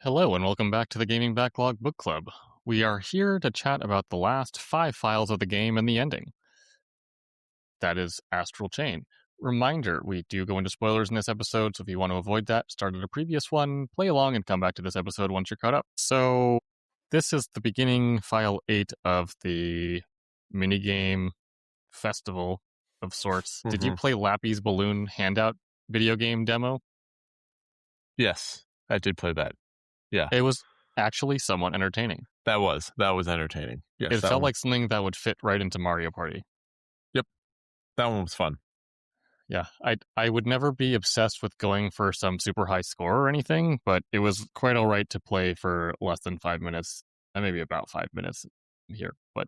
Hello, and welcome back to the Gaming Backlog Book Club. We are here to chat about the last 5 files of the game and the ending. That is Astral Chain. Reminder, we do go into spoilers in this episode, so if you want to avoid that, start at a previous one, play along, and come back to this episode once you're caught up. So, this is the beginning, file 8 of the minigame festival of sorts. Mm-hmm. Did you play Lappy's Balloon handout video game demo? Yes, I did play that. Yeah. It was actually somewhat entertaining. That was entertaining. Yes, it felt like something that would fit right into Mario Party. Yep. That one was fun. Yeah, I would never be obsessed with going for some super high score or anything, but it was quite all right to play for less than 5 minutes, and maybe about 5 minutes here. But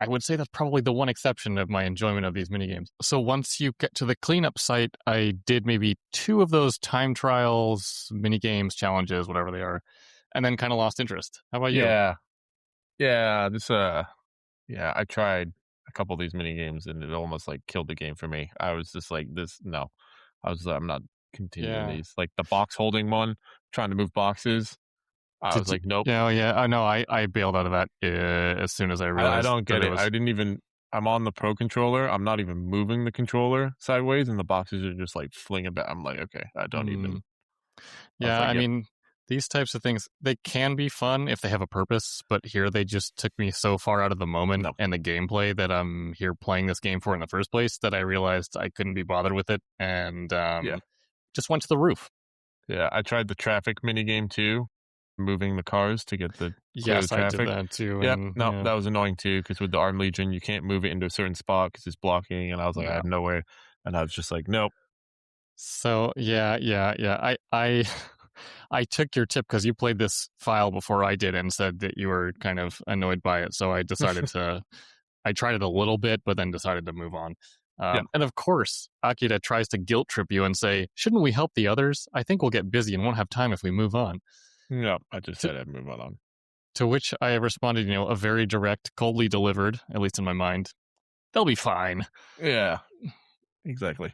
I would say that's probably the one exception of my enjoyment of these minigames. So once you get to the cleanup site, I did maybe 2 of those time trials, minigames, challenges, whatever they are, and then kind of lost interest. How about you? Yeah, I tried a couple of these mini games and it almost like killed the game for me. I was just like, I'm not continuing these. Like the box holding one, trying to move boxes. I was like, nope. Yeah. I know. I bailed out of that as soon as I realized. I don't get it. I'm on the Pro controller. I'm not even moving the controller sideways, and the boxes are just like flinging back. I'm like, okay, I don't even. Yeah, I mean, these types of things, they can be fun if they have a purpose, but here they just took me so far out of the moment and the gameplay that I'm here playing this game for in the first place that I realized I couldn't be bothered with it, and just went to the roof. Yeah, I tried the traffic minigame too, moving the cars to get the traffic. I did that too. Yep, that was annoying too, because with the Armed Legion, you can't move it into a certain spot because it's blocking, and I was like, I have no way, and I was just like, nope. So, yeah. I took your tip because you played this file before I did and said that you were kind of annoyed by it. So I decided I tried it a little bit, but then decided to move on. And of course, Akira tries to guilt trip you and say, shouldn't we help the others? I think we'll get busy and won't have time if we move on. No, I just said I'd move on. To which I responded, a very direct, coldly delivered, at least in my mind, they'll be fine. Yeah, exactly.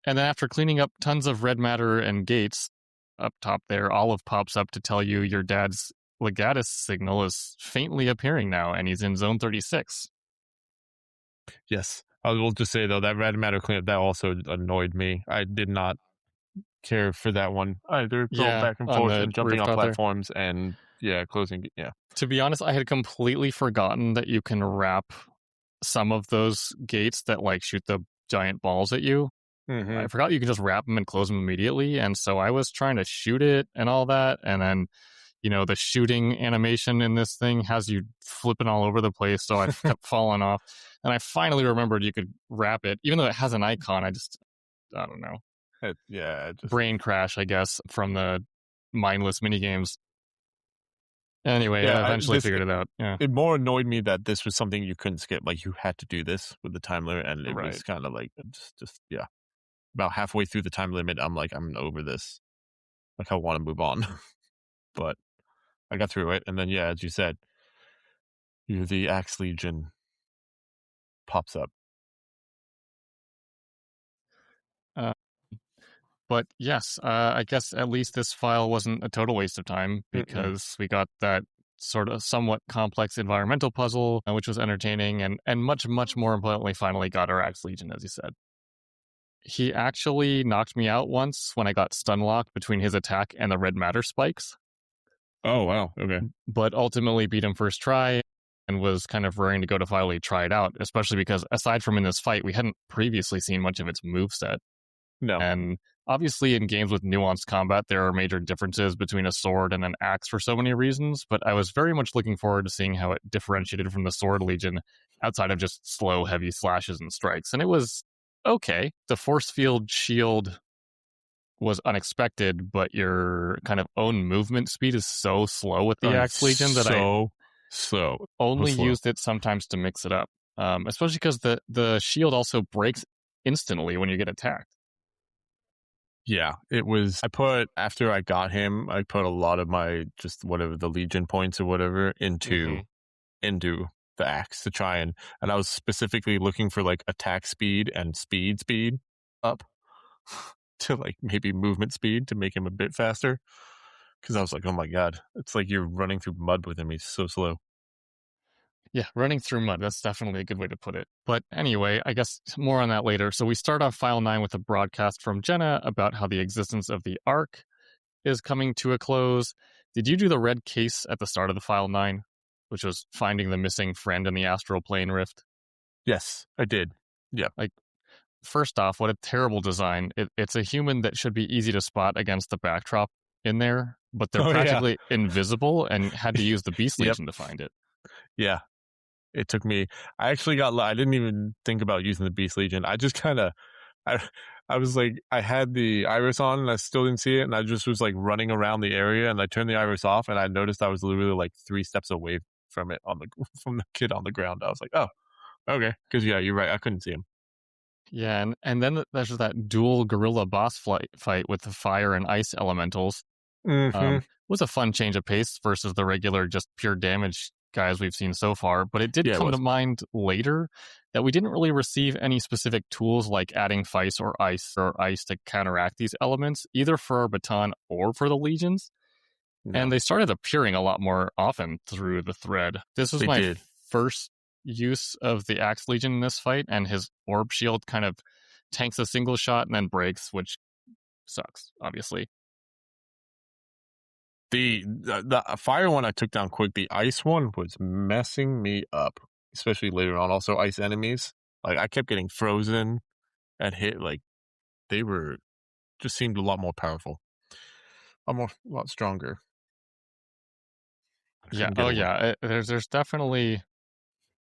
And then after cleaning up tons of red matter and gates, up top there, Olive pops up to tell you your dad's Legatus signal is faintly appearing now, and he's in Zone 36. Yes. I will just say, though, that red matter cleanup, that also annoyed me. I did not care for that one either. Going back and forth and jumping on platforms and, closing. Yeah. To be honest, I had completely forgotten that you can wrap some of those gates that, shoot the giant balls at you. Mm-hmm. I forgot you can just wrap them and close them immediately, and so I was trying to shoot it and all that, and then, the shooting animation in this thing has you flipping all over the place, so I kept falling off, and I finally remembered you could wrap it, even though it has an icon. I don't know. Brain crash, I guess, from the mindless minigames. Anyway, I eventually figured it out. Yeah. It more annoyed me that this was something you couldn't skip. Like, you had to do this with the time limit, and it was kind of like, just about halfway through the time limit, I'm like, I'm over this. Like, I want to move on. But I got through it. And then, as you said, the Axe Legion pops up. But yes, I guess at least this file wasn't a total waste of time because we got that sort of somewhat complex environmental puzzle, which was entertaining, and much, much more importantly, finally got our Axe Legion, as you said. He actually knocked me out once when I got stun locked between his attack and the red matter spikes. Oh, wow. Okay. But ultimately beat him first try and was kind of raring to go to finally try it out, especially because aside from in this fight, we hadn't previously seen much of its moveset. No. And obviously in games with nuanced combat, there are major differences between a sword and an axe for so many reasons, but I was very much looking forward to seeing how it differentiated from the Sword Legion outside of just slow, heavy slashes and strikes. And it was okay. The force field shield was unexpected, but your kind of own movement speed is so slow with the Axe Legion that I only used it sometimes to mix it up. Especially because the shield also breaks instantly when you get attacked. Yeah, it was. After I got him, I put a lot of my just whatever the Legion points or whatever into the axe to try and I was specifically looking for like attack speed and speed up to like maybe movement speed to make him a bit faster. because I was like, oh my god, it's like you're running through mud with him. He's so slow. Yeah, running through mud. That's definitely a good way to put it. But anyway, I guess more on that later. So we start off File 9 with a broadcast from Jena about how the existence of the Ark is coming to a close. Did you do the red case at the start of the File 9, which was finding the missing friend in the astral plane rift? Yes, I did. Yeah. Like, first off, what a terrible design. It's a human that should be easy to spot against the backdrop in there, but they're Oh yeah. practically invisible and had to use the Beast Yep. Legion to find it. Yeah. It took me. I actually I didn't even think about using the Beast Legion. I just kind of, I, I was like, I had the iris on and I still didn't see it, and I just was like running around the area, and I turned the iris off, and I noticed I was literally like 3 steps away from it from the kid on the ground. I was like, oh, okay, because yeah, you're right. I couldn't see him. Yeah, and then there's that dual gorilla boss fight with the fire and ice elementals. Mm-hmm. Was a fun change of pace versus the regular just pure damage guys we've seen so far, but it did come to mind later that we didn't really receive any specific tools like adding Fice or ice to counteract these elements, either for our baton or for the legions. No. And they started appearing a lot more often through the thread. This was my first use of the Axe Legion in this fight, and his orb shield kind of tanks a single shot and then breaks, which sucks, obviously. The fire one I took down quick. The ice one was messing me up, especially later on. Also, ice enemies. Like, I kept getting frozen and hit. Like, they were just seemed a lot more powerful, a lot stronger. Yeah. Oh, yeah. There's definitely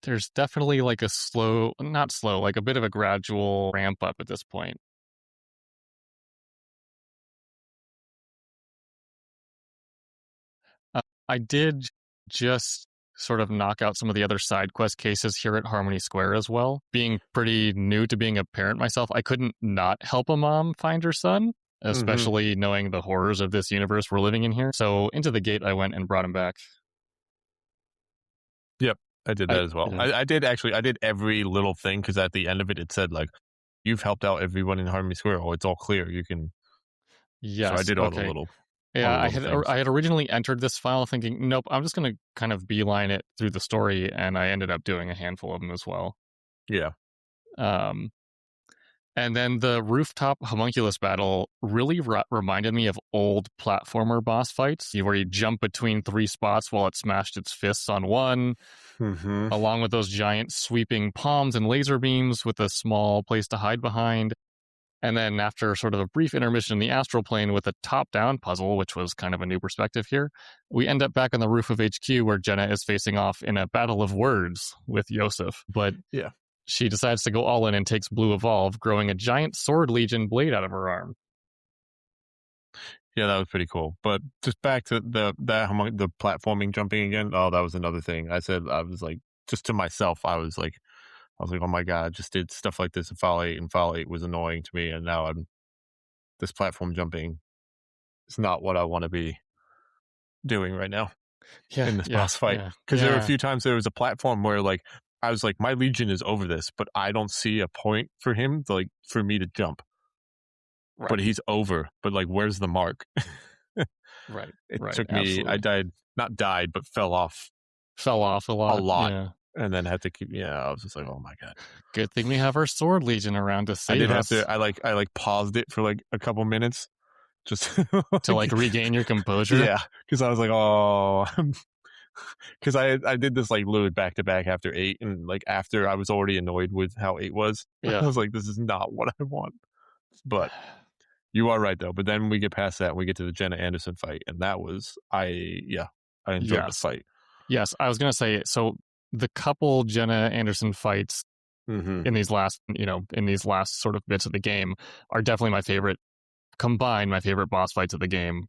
like a not slow, like a bit of a gradual ramp up at this point. I did just sort of knock out some of the other side quest cases here at Harmony Square as well. Being pretty new to being a parent myself, I couldn't not help a mom find her son, especially knowing the horrors of this universe we're living in here. So into the gate I went and brought him back. Yep, I did that as well. Yeah. I did every little thing, because at the end of it said, like, you've helped out everyone in Harmony Square. Oh, it's all clear. You can. Yes. So I did all the little. Yeah, I had originally entered this file thinking, nope, I'm just going to kind of beeline it through the story, and I ended up doing a handful of them as well. Yeah. And then the rooftop homunculus battle really reminded me of old platformer boss fights, where you jump between 3 spots while it smashed its fists on one, along with those giant sweeping palms and laser beams with a small place to hide behind. And then after sort of a brief intermission in the astral plane with a top-down puzzle, which was kind of a new perspective here, we end up back on the roof of HQ where Jena is facing off in a battle of words with Yoseph. But yeah, she decides to go all in and takes Blue Evolve, growing a giant sword legion blade out of her arm. Yeah, that was pretty cool. But just back to the platforming jumping again. Oh, that was another thing. I was like, just to myself, I was like, oh my god, I just did stuff like this in File 8, and File 8 was annoying to me, and now this platform jumping is not what I want to be doing right now in this boss fight. Because there were a few times there was a platform where, like, I was like, my Legion is over this, but I don't see a point for him, like, for me to jump. Right. But he's over. But, like, where's the mark? Right. It took me, absolutely. But fell off. Fell off a lot. A lot. Yeah. And then had to keep, I was just like, oh my god. Good thing we have our sword legion around to save us. I like paused it for like a couple minutes just to like regain your composure. Yeah, because I was like, oh, because I did this like load back to back after 8, and like after I was already annoyed with how 8 was. Yeah. I was like, this is not what I want. But you are right though. But then we get past that and we get to the Jena Anderson fight, and that was I enjoyed the fight. Yes, I was gonna say, so the couple Jena Anderson fights in these last sort of bits of the game are definitely my favorite. Combined, my favorite boss fights of the game,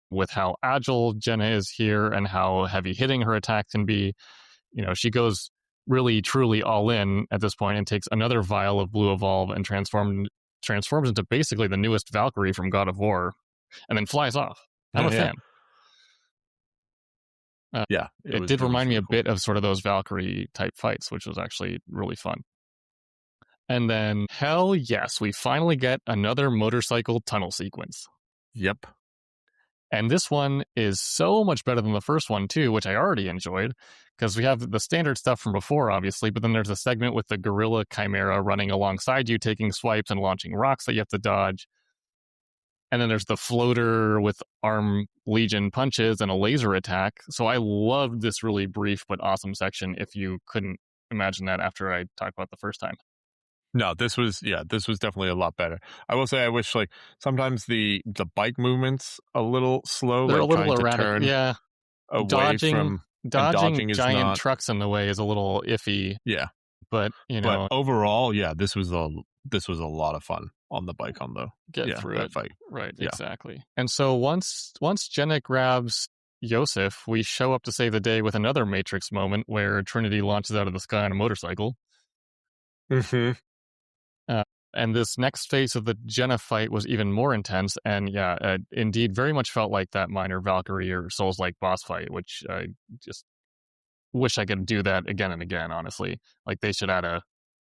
with how agile Jena is here and how heavy hitting her attack can be. She goes really, truly all in at this point and takes another vial of Blue Evolve and transforms into basically the newest Valkyrie from God of War, and then flies off. I'm a fan. It did remind me a bit of sort of those Valkyrie type fights, which was actually really fun. And then, hell yes, we finally get another motorcycle tunnel sequence. Yep. And this one is so much better than the first one, too, which I already enjoyed, because we have the standard stuff from before, obviously, but then there's a segment with the gorilla chimera running alongside you, taking swipes and launching rocks that you have to dodge. And then there's the floater with arm legion punches and a laser attack. So I loved this really brief but awesome section, if you couldn't imagine that after I talked about the first time. No, this was definitely a lot better. I will say I wish like sometimes the bike movements a little slow, They're like a little trying to erratic. turn Yeah. away from and dodging is giant not trucks in the way is a little iffy. Yeah. But, But overall, yeah, this was a lot of fun on the bike on the through it. fight. Right, Yeah. exactly. And so once Jena grabs Yoseph, we show up to save the day with another Matrix moment where Trinity launches out of the sky on a motorcycle. Mm-hmm. And this next phase of the Jena fight was even more intense, and indeed very much felt like that minor Valkyrie or Souls-like boss fight, which I just wish I could do that again and again, honestly. Like, they should add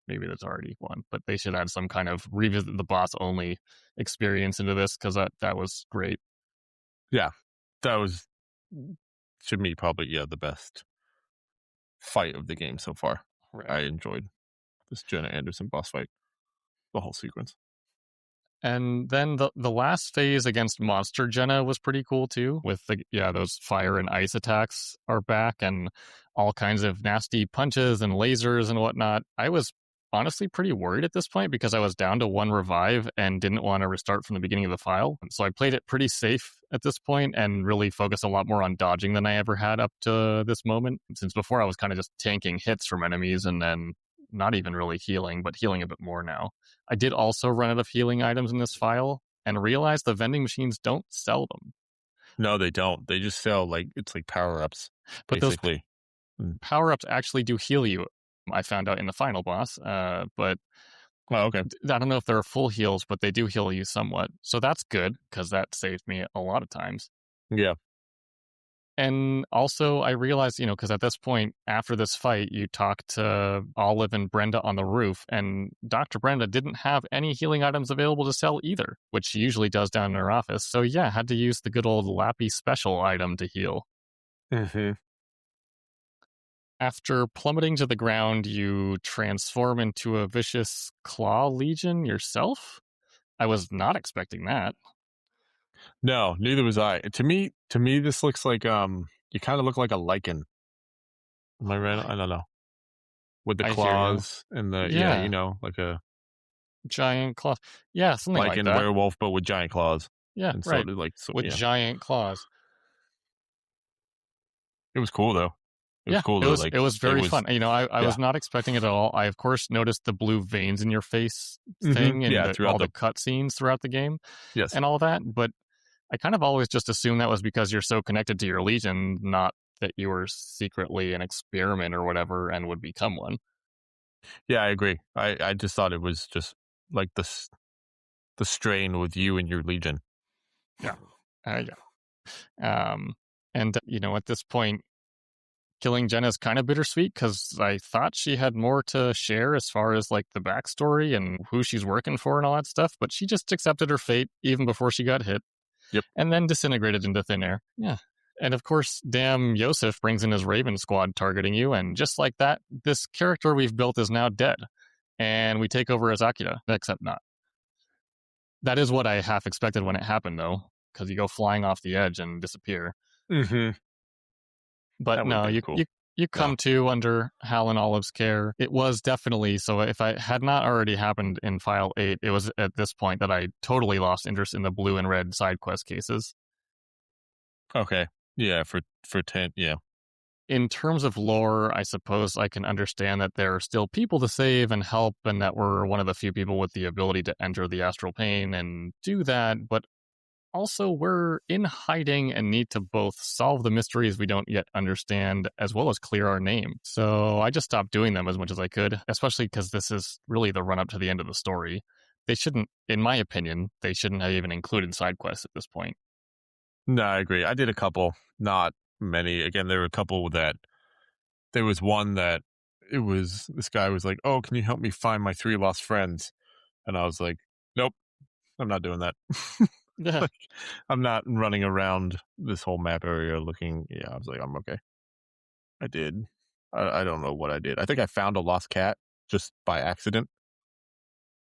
maybe there's already one, but they should add some kind of revisit the boss only experience into this, because that was great. Yeah, that was, to me, probably, the best fight of the game so far. Right. I enjoyed this Jena Anderson boss fight, the whole sequence. And then the last phase against Monster Jena was pretty cool too, with those fire and ice attacks are back, and all kinds of nasty punches and lasers and whatnot. I was honestly pretty worried at this point, because I was down to 1 revive and didn't want to restart from the beginning of the file. So I played it pretty safe at this point and really focused a lot more on dodging than I ever had up to this moment, since before I was kind of just tanking hits from enemies and then not even really healing, but healing a bit more now. I did also run out of healing items in this file and realized the vending machines don't sell them. No, they don't. They just sell it's like power-ups, but basically. Those power-ups actually do heal you, I found out in the final boss. But okay. I don't know if they're full heals, but they do heal you somewhat. So that's good, because that saved me a lot of times. Yeah. And also, I realized, because at this point, after this fight, you talk to Olive and Brenda on the roof, and Dr. Brenda didn't have any healing items available to sell either, which she usually does down in her office. So yeah, had to use the good old Lappy special item to heal. Mm-hmm. After plummeting to the ground, you transform into a vicious claw legion yourself? I was not expecting that. No, neither was I. To me, this looks like you kind of look like a lichen. Am I right? I don't know. With the claws and the like a giant claws. Yeah, something like in that. Werewolf, but with giant claws. Yeah, and right. With giant claws. It was cool though. It was cool. It was very fun. I was not expecting it at all. I of course noticed the blue veins in your face thing and all the cutscenes throughout the game. Yes, and all that. But I kind of always just assumed that was because you're so connected to your legion, not that you were secretly an experiment or whatever and would become one. Yeah, I agree. I just thought it was just like the strain with you and your legion. Yeah. And at this point, killing Jena is kind of bittersweet, because I thought she had more to share as far as like the backstory and who she's working for and all that stuff, but she just accepted her fate even before she got hit. Yep. And then disintegrated into thin air. Yeah. And of course, damn Yoseph brings in his Raven squad targeting you, and just like that, this character we've built is now dead. And we take over as Akira, except not. That is what I half expected when it happened, though, because you go flying off the edge and disappear. Mm-hmm. But no, you come to under Hal and Olive's care. It was definitely, so if I had not already happened in File 8, it was at this point that I totally lost interest in the blue and red side quest cases. Okay. Yeah, for 10, yeah. In terms of lore, I suppose I can understand that there are still people to save and help, and that we're one of the few people with the ability to enter the astral plane and do that, but also we're in hiding and need to both solve the mysteries we don't yet understand, as well as clear our name. So I just stopped doing them as much as I could, especially because this is really the run-up to the end of the story. They shouldn't, in my opinion, they shouldn't have even included side quests at this point. No, I agree. I did a couple, not many. Again, there were a couple that, there was one that this guy was like, oh, can you help me find my 3 lost friends? And I was like, nope, I'm not doing that. Yeah. Like, I'm not running around this whole map area looking. Yeah, I was like, I'm okay. I did. I don't know what I did. I think I found a lost cat just by accident,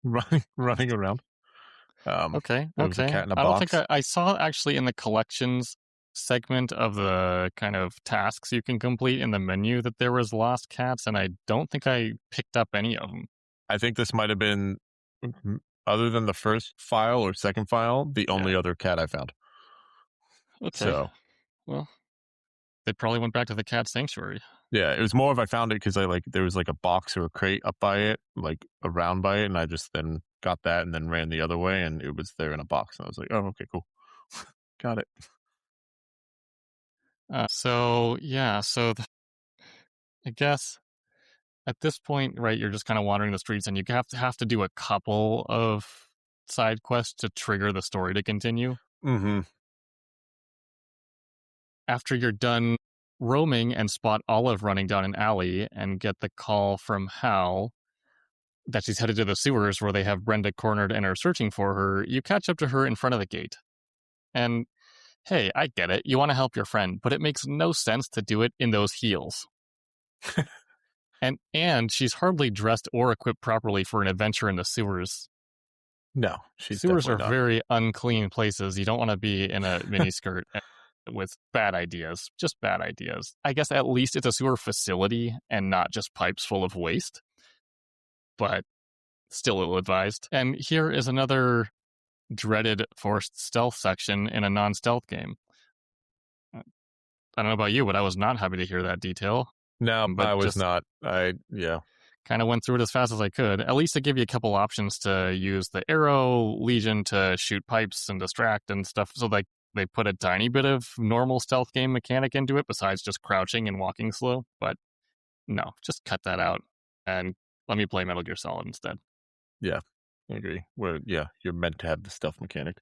running around. Okay. There was a cat in a I don't think box. I saw actually in the collections segment of the kind of tasks you can complete in the menu that there was lost cats, and I don't think I picked up any of them. I think this might have been, other than the first file or second file, the only other cat I found. Okay. So, well, they probably went back to the cat sanctuary. yeah, it was more of I found it because there was like a box or a crate up by it, like around by it, and I just then got that and then ran the other way, and it was there in a box, and I was like, oh, okay, cool, got it. I guess at this point, right, you're just kind of wandering the streets, and you have to do a couple of side quests to trigger the story to continue. Mm-hmm. After you're done roaming and spot Olive running down an alley and get the call from Hal that she's headed to the sewers where they have Brenda cornered and are searching for her, you catch up to her in front of the gate. And hey, I get it. You want to help your friend, but it makes no sense to do it in those heels. and she's hardly dressed or equipped properly for an adventure in the sewers. No, she's Sewers are definitely not. very unclean places. You don't want to be in a miniskirt with bad ideas, just bad ideas. I guess at least it's a sewer facility and not just pipes full of waste, but still ill-advised. And here is another dreaded forced stealth section in a non-stealth game. I don't know about you, but I was not happy to hear that detail. No, but I was not. Kind of went through it as fast as I could. At least to give you a couple options to use the arrow legion to shoot pipes and distract and stuff. So like they put a tiny bit of normal stealth game mechanic into it besides just crouching and walking slow. But no, just cut that out and let me play Metal Gear Solid instead. Yeah, I agree. You're meant to have the stealth mechanic.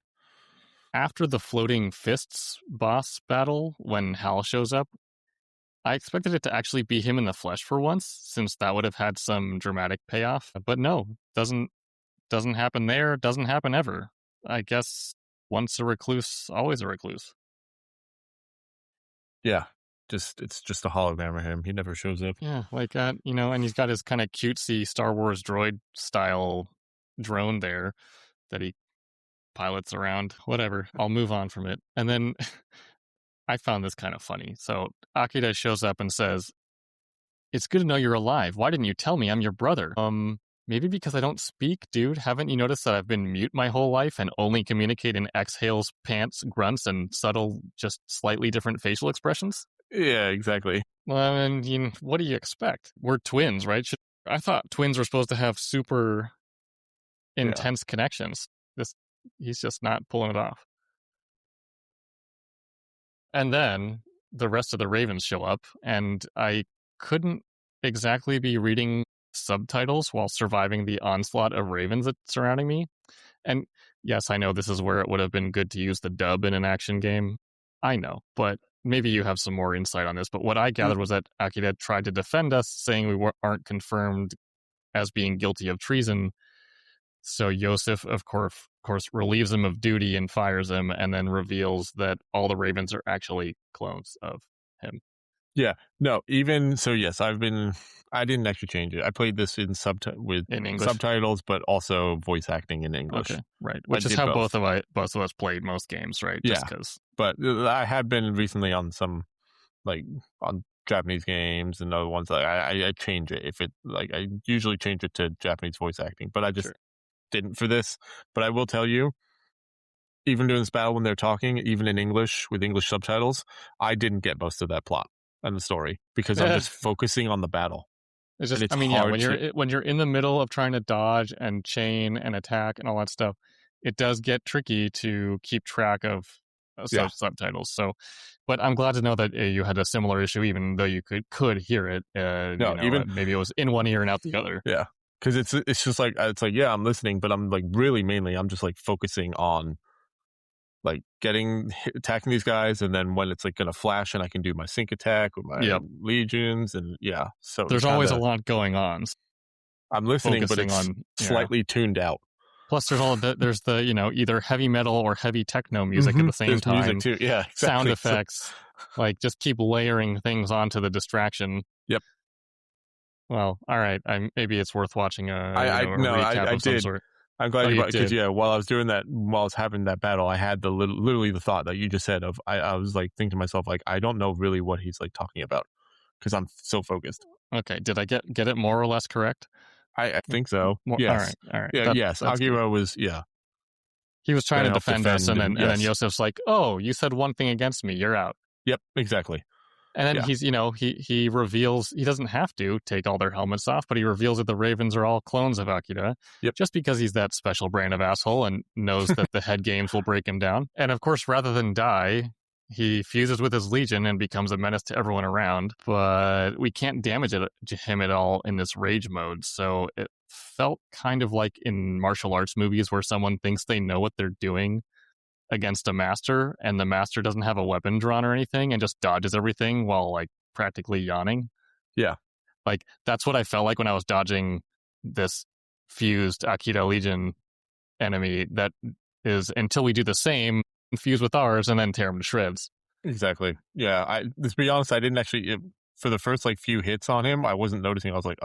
After the floating fists boss battle, when Hal shows up, I expected it to actually be him in the flesh for once, since that would have had some dramatic payoff. But no, doesn't happen there, doesn't happen ever. I guess once a recluse, always a recluse. Yeah, it's just a hologram of him. He never shows up. Yeah, like and he's got his kind of cutesy Star Wars droid style drone there that he pilots around. Whatever, I'll move on from it. And then I found this kind of funny. So Akira shows up and says, "It's good to know you're alive. Why didn't you tell me I'm your brother?" Maybe because I don't speak, dude. Haven't you noticed that I've been mute my whole life and only communicate in exhales, pants, grunts, and subtle, just slightly different facial expressions? Yeah, exactly. Well, and what do you expect? We're twins, right? I thought twins were supposed to have super intense connections. He's just not pulling it off. And then the rest of the Ravens show up, and I couldn't exactly be reading subtitles while surviving the onslaught of ravens that's surrounding me. And yes, I know this is where it would have been good to use the dub in an action game. I know, but maybe you have some more insight on this. But what I gathered was that Akira tried to defend us, saying we aren't confirmed as being guilty of treason. So Yoseph, of course, relieves him of duty and fires him, and then reveals that all the ravens are actually clones of him. Yeah, no, even so, yes, I didn't actually change it. I played this in English subtitles, but also voice acting in English. Okay, right. Which is how both of us played most games, right? Yeah, but I have been recently on some, like, on Japanese games and other ones. Like I change it if it, like, I usually change it to Japanese voice acting, but I just didn't for this. But I will tell you, even during this battle when they're talking, even in English with English subtitles, I didn't get most of that plot and the story because I'm just focusing on the battle. It's just, when you're in the middle of trying to dodge and chain and attack and all that stuff, it does get tricky to keep track of subtitles. So, but I'm glad to know that you had a similar issue, even though you could hear it. Maybe it was in one ear and out the other. Yeah, because it's just like yeah, I'm listening, but I'm like really mainly I'm just like focusing on like attacking these guys, and then when it's like gonna flash and I can do my sync attack with my legions, and so there's always a lot going on. I'm listening, but it's slightly tuned out. Plus, there's the either heavy metal or heavy techno music at the same time. Music too, yeah, exactly. Sound effects, like just keep layering things onto the distraction. Yep. Well, all right. Maybe it's worth watching a recap of some sort. I'm glad you brought it, because while I was doing that, while I was having that battle, I had literally the thought that you just said of I was like thinking to myself, like, I don't know really what he's like talking about because I'm so focused. Okay, did I get it more or less correct? I think so. Yes. All right. Yeah. Yes. Akira was. Yeah. He was trying to defend us, and then Yosef's like, "Oh, you said one thing against me. You're out." Yep. Exactly. And then he's, he reveals he doesn't have to take all their helmets off, but he reveals that the Ravens are all clones of Akira. Yep. Just because he's that special brand of asshole and knows that the head games will break him down. And of course, rather than die, he fuses with his legion and becomes a menace to everyone around. But we can't damage him at all in this rage mode. So it felt kind of like in martial arts movies where someone thinks they know what they're doing against a master, and the master doesn't have a weapon drawn or anything and just dodges everything while like practically yawning. Yeah. Like that's what I felt like when I was dodging this fused Akira Legion enemy that is, until we do the same, fuse with ours and then tear him to shreds. Exactly. Yeah. To be honest, I didn't actually, for the first like few hits on him, I wasn't noticing. I was like,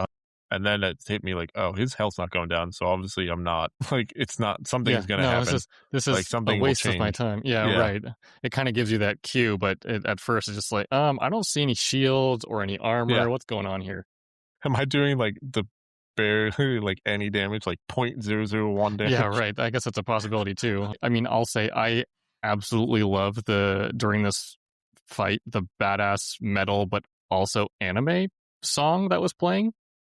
and then it hit me like, oh, his health's not going down. So obviously I'm not, like, it's not, something is going to happen. This is like something a waste of my time. Yeah, right. It kind of gives you that cue, but at first it's just like, I don't see any shields or any armor. Yeah. What's going on here? Am I doing like the barely like any damage, like 0.001 damage? Yeah, right. I guess that's a possibility too. I mean, I'll say I absolutely love during this fight, the badass metal, but also anime song that was playing.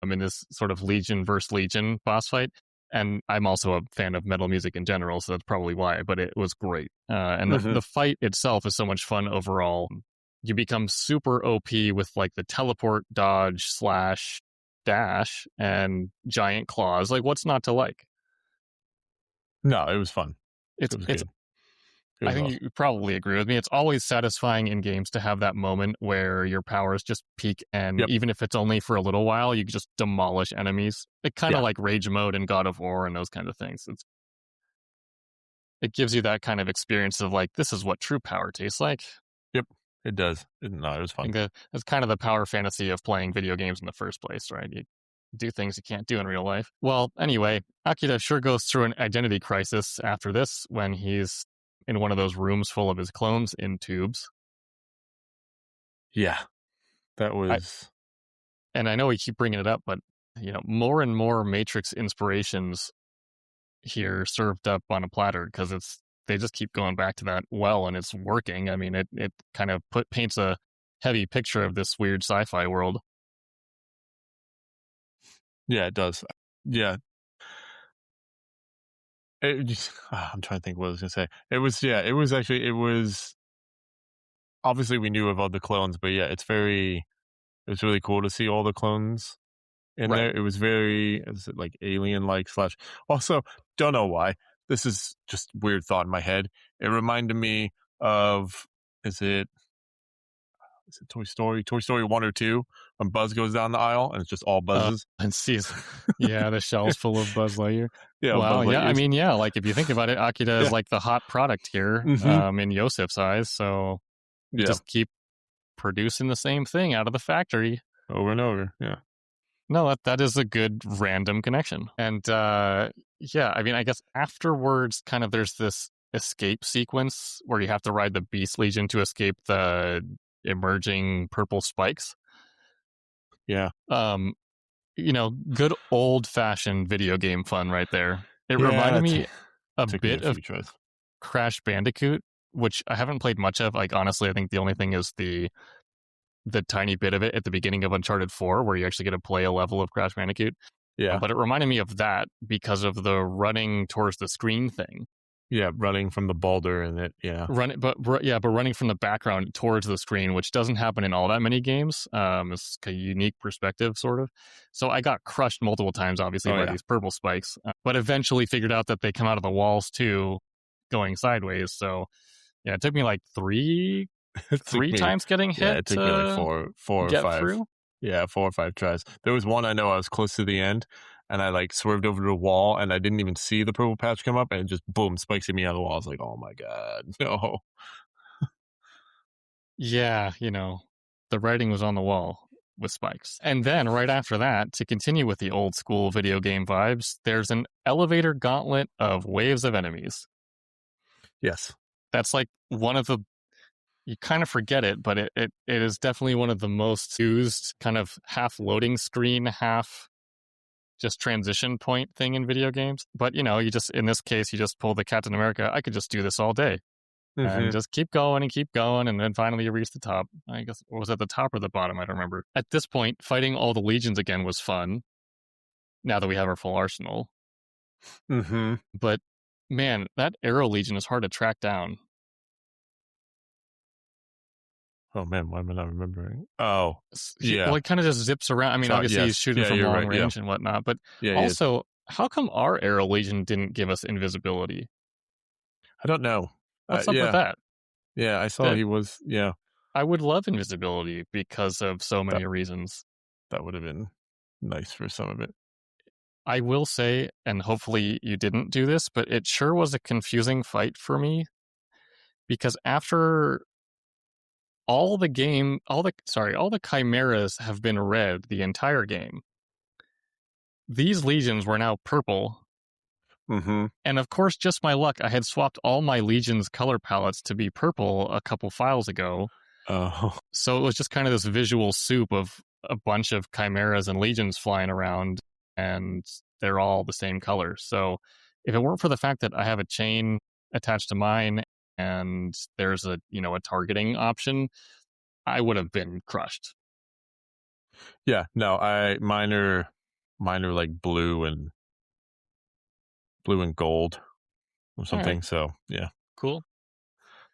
I'm in this sort of Legion versus Legion boss fight. And I'm also a fan of metal music in general, so that's probably why, but it was great. And the fight itself is so much fun overall. You become super OP with like the teleport, dodge, slash, dash, and giant claws. Like, what's not to like? No, it was fun. It was good. I think you probably agree with me. It's always satisfying in games to have that moment where your powers just peak, and even if it's only for a little while, you just demolish enemies. It kind of like Rage Mode and God of War and those kinds of things. It gives you that kind of experience of like, this is what true power tastes like. Yep, it does. No, it was fun. It's kind of the power fantasy of playing video games in the first place, right? You do things you can't do in real life. Well, anyway, Akira sure goes through an identity crisis after this when he's in one of those rooms full of his clones in tubes. Yeah, that was... And I know we keep bringing it up, but, more and more Matrix inspirations here served up on a platter, because they just keep going back to that well, and it's working. I mean, it kind of paints a heavy picture of this weird sci-fi world. Yeah, it does. Yeah. I'm trying to think what I was going to say. It was obviously we knew of all the clones, but yeah, it's really cool to see all the clones in there. It was very, like alien-like slash. Also, don't know why. This is just weird thought in my head. It reminded me of, is it Toy Story 1 or 2, when Buzz goes down the aisle and it's just all Buzzes and sees the shelves full of Buzz Lightyear. Yeah, wow. Yeah, I mean, like if you think about it, Akira is like the hot product here in Yosef's eyes, so just keep producing the same thing out of the factory over and over. Yeah, no, that is a good random connection. And I mean, I guess afterwards kind of there's this escape sequence where you have to ride the Beast Legion to escape the emerging purple spikes. Yeah. Good old-fashioned video game fun right there. It reminded me a bit of Crash Bandicoot, which I haven't played much of. Like, honestly, I think the only thing is the tiny bit of it at the beginning of Uncharted 4, where you actually get to play a level of Crash Bandicoot. Yeah. But it reminded me of that because of the running towards the screen thing. Yeah, running from the boulder and it, but running from the background towards the screen, which doesn't happen in all that many games. It's a unique perspective, sort of. So I got crushed multiple times, obviously, by these purple spikes, but eventually figured out that they come out of the walls too, going sideways. So it took me like three times getting hit. Yeah, it took me like four or five. Through. Yeah, 4 or 5 tries. There was one I know I was close to the end, and I like swerved over to the wall, and I didn't even see the purple patch come up, and it just boom spikes at me on the wall. I was like, oh my god, no. Yeah, the writing was on the wall with spikes. And then right after that, to continue with the old school video game vibes, there's an elevator gauntlet of waves of enemies. Yes. That's like one of the, you kind of forget it, but it is definitely one of the most used kind of half loading screen, half just transition point thing in video games. But, you just, in this case, you just pull the Captain America. I could just do this all day. And just keep going, and then finally you reach the top. I guess, was it the top or the bottom? I don't remember. At this point, fighting all the legions again was fun, now that we have our full arsenal. But, man, that Arrow Legion is hard to track down. Oh, man, why am I not remembering? Oh, yeah. Well, it kind of just zips around. I mean, obviously he's shooting from long range and whatnot, but also, how come our Arrow Legion didn't give us invisibility? I don't know. What's up with that? Yeah, I saw he was, I would love invisibility because of so many reasons. That would have been nice for some of it. I will say, and hopefully you didn't do this, but it sure was a confusing fight for me, because after all the chimeras have been red the entire game, these legions were now purple. And of course, just my luck, I had swapped all my legions color palettes to be purple a couple files ago. Oh. So it was just kind of this visual soup of a bunch of chimeras and legions flying around, and they're all the same color. So if it weren't for the fact that I have a chain attached to mine and there's a targeting option, I would have been crushed. Yeah, no, mine are like blue and gold or something. Right. So yeah, cool.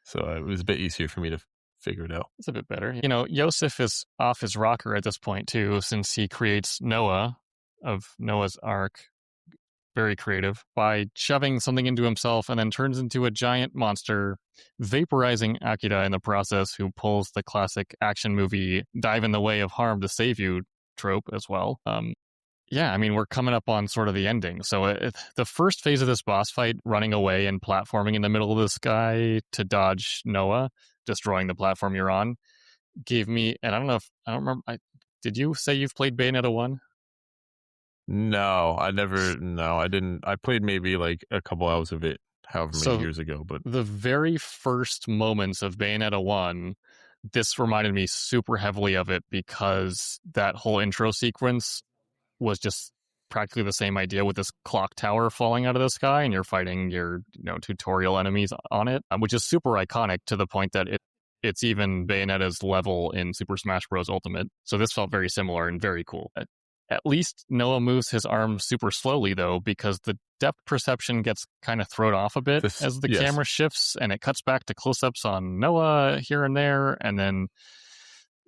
So it was a bit easier for me to figure it out. It's a bit better. Yoseph is off his rocker at this point too, since he creates Noah of Noah's Ark. Very creative, by shoving something into himself and then turns into a giant monster, vaporizing Akira in the process, who pulls the classic action movie dive in the way of harm to save you trope as well. Yeah, I mean, we're coming up on sort of the ending. So the first phase of this boss fight, running away and platforming in the middle of the sky to dodge Noah, destroying the platform you're on, gave me, and I don't remember, did you say you've played Bayonetta 1? No, I didn't. I played maybe like a couple hours of it however many years ago. But the very first moments of Bayonetta 1, this reminded me super heavily of it, because that whole intro sequence was just practically the same idea, with this clock tower falling out of the sky and you're fighting your tutorial enemies on it, which is super iconic, to the point that it's even Bayonetta's level in Super Smash Bros. Ultimate. So this felt very similar and very cool. At least Noah moves his arm super slowly, though, because the depth perception gets kind of thrown off a bit as the camera shifts, and it cuts back to close-ups on Noah here and there. And then,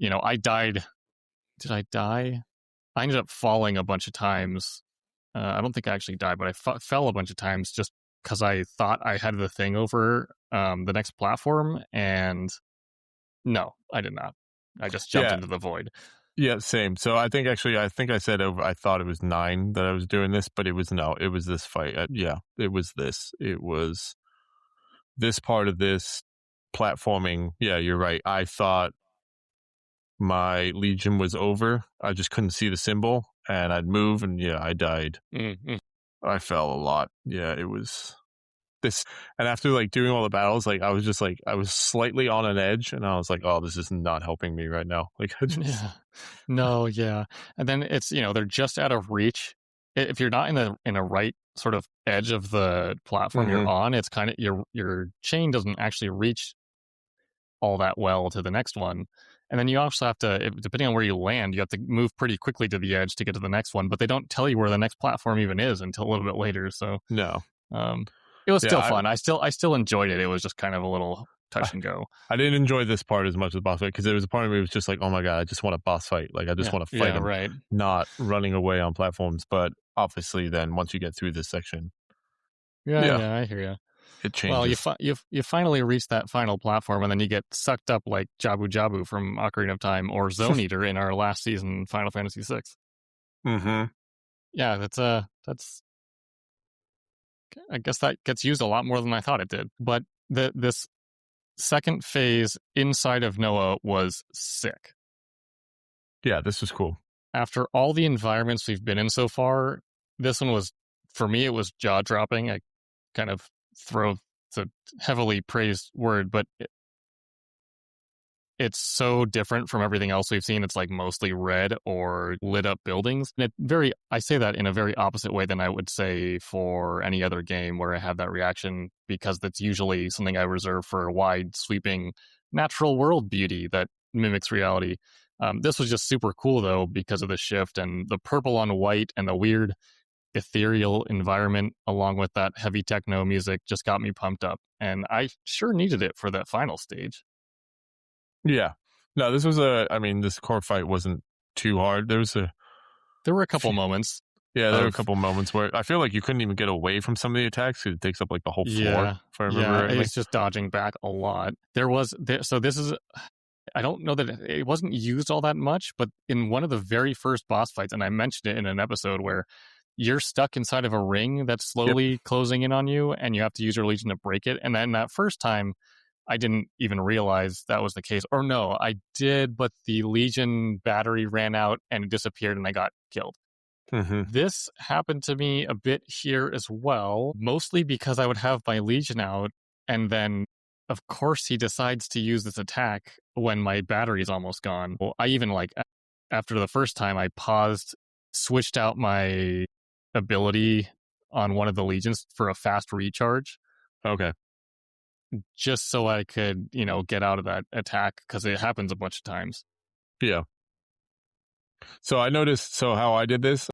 I died. Did I die? I ended up falling a bunch of times. I don't think I actually died, but I fell a bunch of times just because I thought I had the thing over the next platform, and no, I did not. I just jumped into the void. Yeah, same. So I think I said I thought it was 9 that I was doing this, but it was this fight. It was this part of this platforming. Yeah, you're right. I thought my Legion was over. I just couldn't see the symbol, and I'd move, and I died. Mm-hmm. I fell a lot. Yeah, it was this. And after like doing all the battles, like I was just like, I was slightly on an edge, and I was like, oh, this is not helping me right now. Like, No, yeah. And then it's, they're just out of reach. If you're not in a right sort of edge of the platform you're on, it's kind of, your chain doesn't actually reach all that well to the next one. And then you also have to, depending on where you land, you have to move pretty quickly to the edge to get to the next one. But they don't tell you where the next platform even is until a little bit later. So no, it was still fun. I still enjoyed it. It was just kind of a little touch and go. I didn't enjoy this part as much as the boss fight, because there was a part of me that was just like, oh my god, I just want a boss fight. Like I just want to fight him, right. Not running away on platforms. But obviously, then once you get through this section, yeah, I hear you. It changes. Well, you finally reach that final platform, and then you get sucked up like Jabu Jabu from Ocarina of Time, or Zone Eater in our last season, Final Fantasy VI. Yeah, that's I guess that gets used a lot more than I thought it did. But this second phase inside of Noah was sick. Yeah, this was cool. After all the environments we've been in so far, this one was, for me, it was jaw dropping. I kind of throw the heavily praised word, but it's so different from everything else we've seen. It's like mostly red or lit up buildings. And I say that in a very opposite way than I would say for any other game where I have that reaction, because that's usually something I reserve for wide sweeping natural world beauty that mimics reality. This was just super cool though, because of the shift and the purple on white and the weird ethereal environment along with that heavy techno music just got me pumped up. And I sure needed it for that final stage. Yeah. No, this core fight wasn't too hard. There were a couple moments. Yeah, there were a couple moments where I feel like you couldn't even get away from some of the attacks because it takes up like the whole floor. If I remember rightly. It's just dodging back a lot. So this is, I don't know that it wasn't used all that much, but in one of the very first boss fights, and I mentioned it in an episode where you're stuck inside of a ring that's slowly closing in on you, and you have to use your Legion to break it. And then that first time, I didn't even realize that was the case. Or no, I did, but the Legion battery ran out and it disappeared and I got killed. Mm-hmm. This happened to me a bit here as well, mostly because I would have my Legion out, and then, of course, he decides to use this attack when my battery's almost gone. Well, I even, after the first time, I paused, switched out my ability on one of the Legions for a fast recharge. Okay. Just so I could, get out of that attack, because it happens a bunch of times. Yeah. So I noticed, how I did this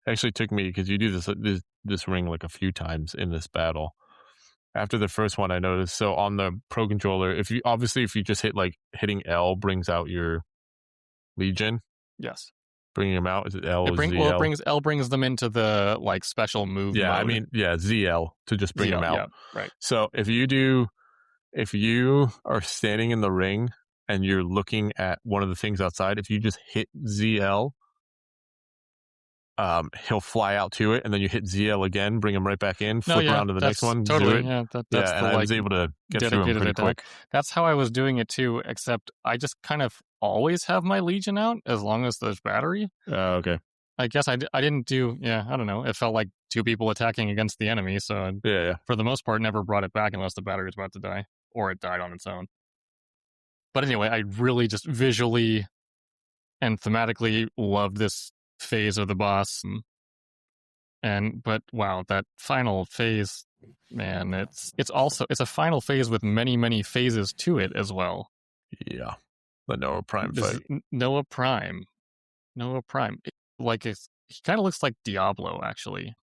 actually took me, because you do this ring like a few times in this battle. After the first one, I noticed, so on the Pro Controller, if you just hitting L brings out your Legion. Yes. Bringing them out, is it L or ZL? L brings them into the special move mode. I mean, ZL to just bring them out. Yeah, right. So if you are standing in the ring and you're looking at one of the things outside, if you just hit ZL, he'll fly out to it, and then you hit ZL again, bring him right back in, flip around to the next one, totally, do it. That's and I was able to get through him pretty quick. That's how I was doing it too, except I just kind of always have my Legion out as long as there's battery. Okay. I guess I didn't do, I don't know. It felt like two people attacking against the enemy, so for the most part, never brought it back unless the battery was about to die, or it died on its own. But anyway, I really just visually and thematically loved this phase of the boss. But wow, that final phase, man, it's a final phase with many, many phases to it as well. Yeah. The Noah Prime fight. Noah Prime. He kind of looks like Diablo, actually,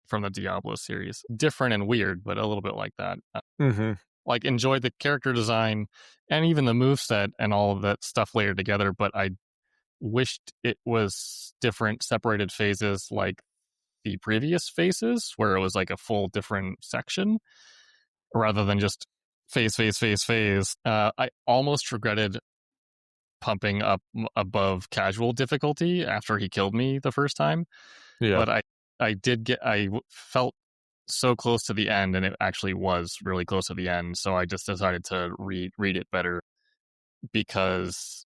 from the Diablo series. Different and weird, but a little bit like that. Mm-hmm. Enjoyed the character design and even the moveset and all of that stuff layered together, but I wished it was different, separated phases like the previous phases, where it was like a full different section rather than just phase. I almost regretted pumping up above casual difficulty after he killed me the first time. Yeah. But I felt so close to the end, and it actually was really close to the end. So I just decided to read it better, because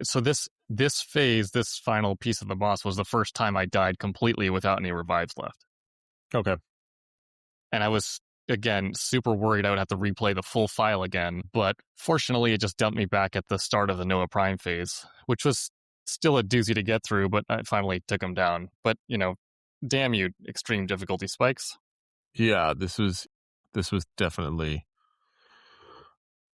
so this phase, this final piece of the boss, was the first time I died completely without any revives left. Okay. And I was, again, super worried I would have to replay the full file again, but fortunately it just dumped me back at the start of the Noah Prime phase, which was still a doozy to get through, but I finally took him down. But, damn you, extreme difficulty spikes. Yeah, this was definitely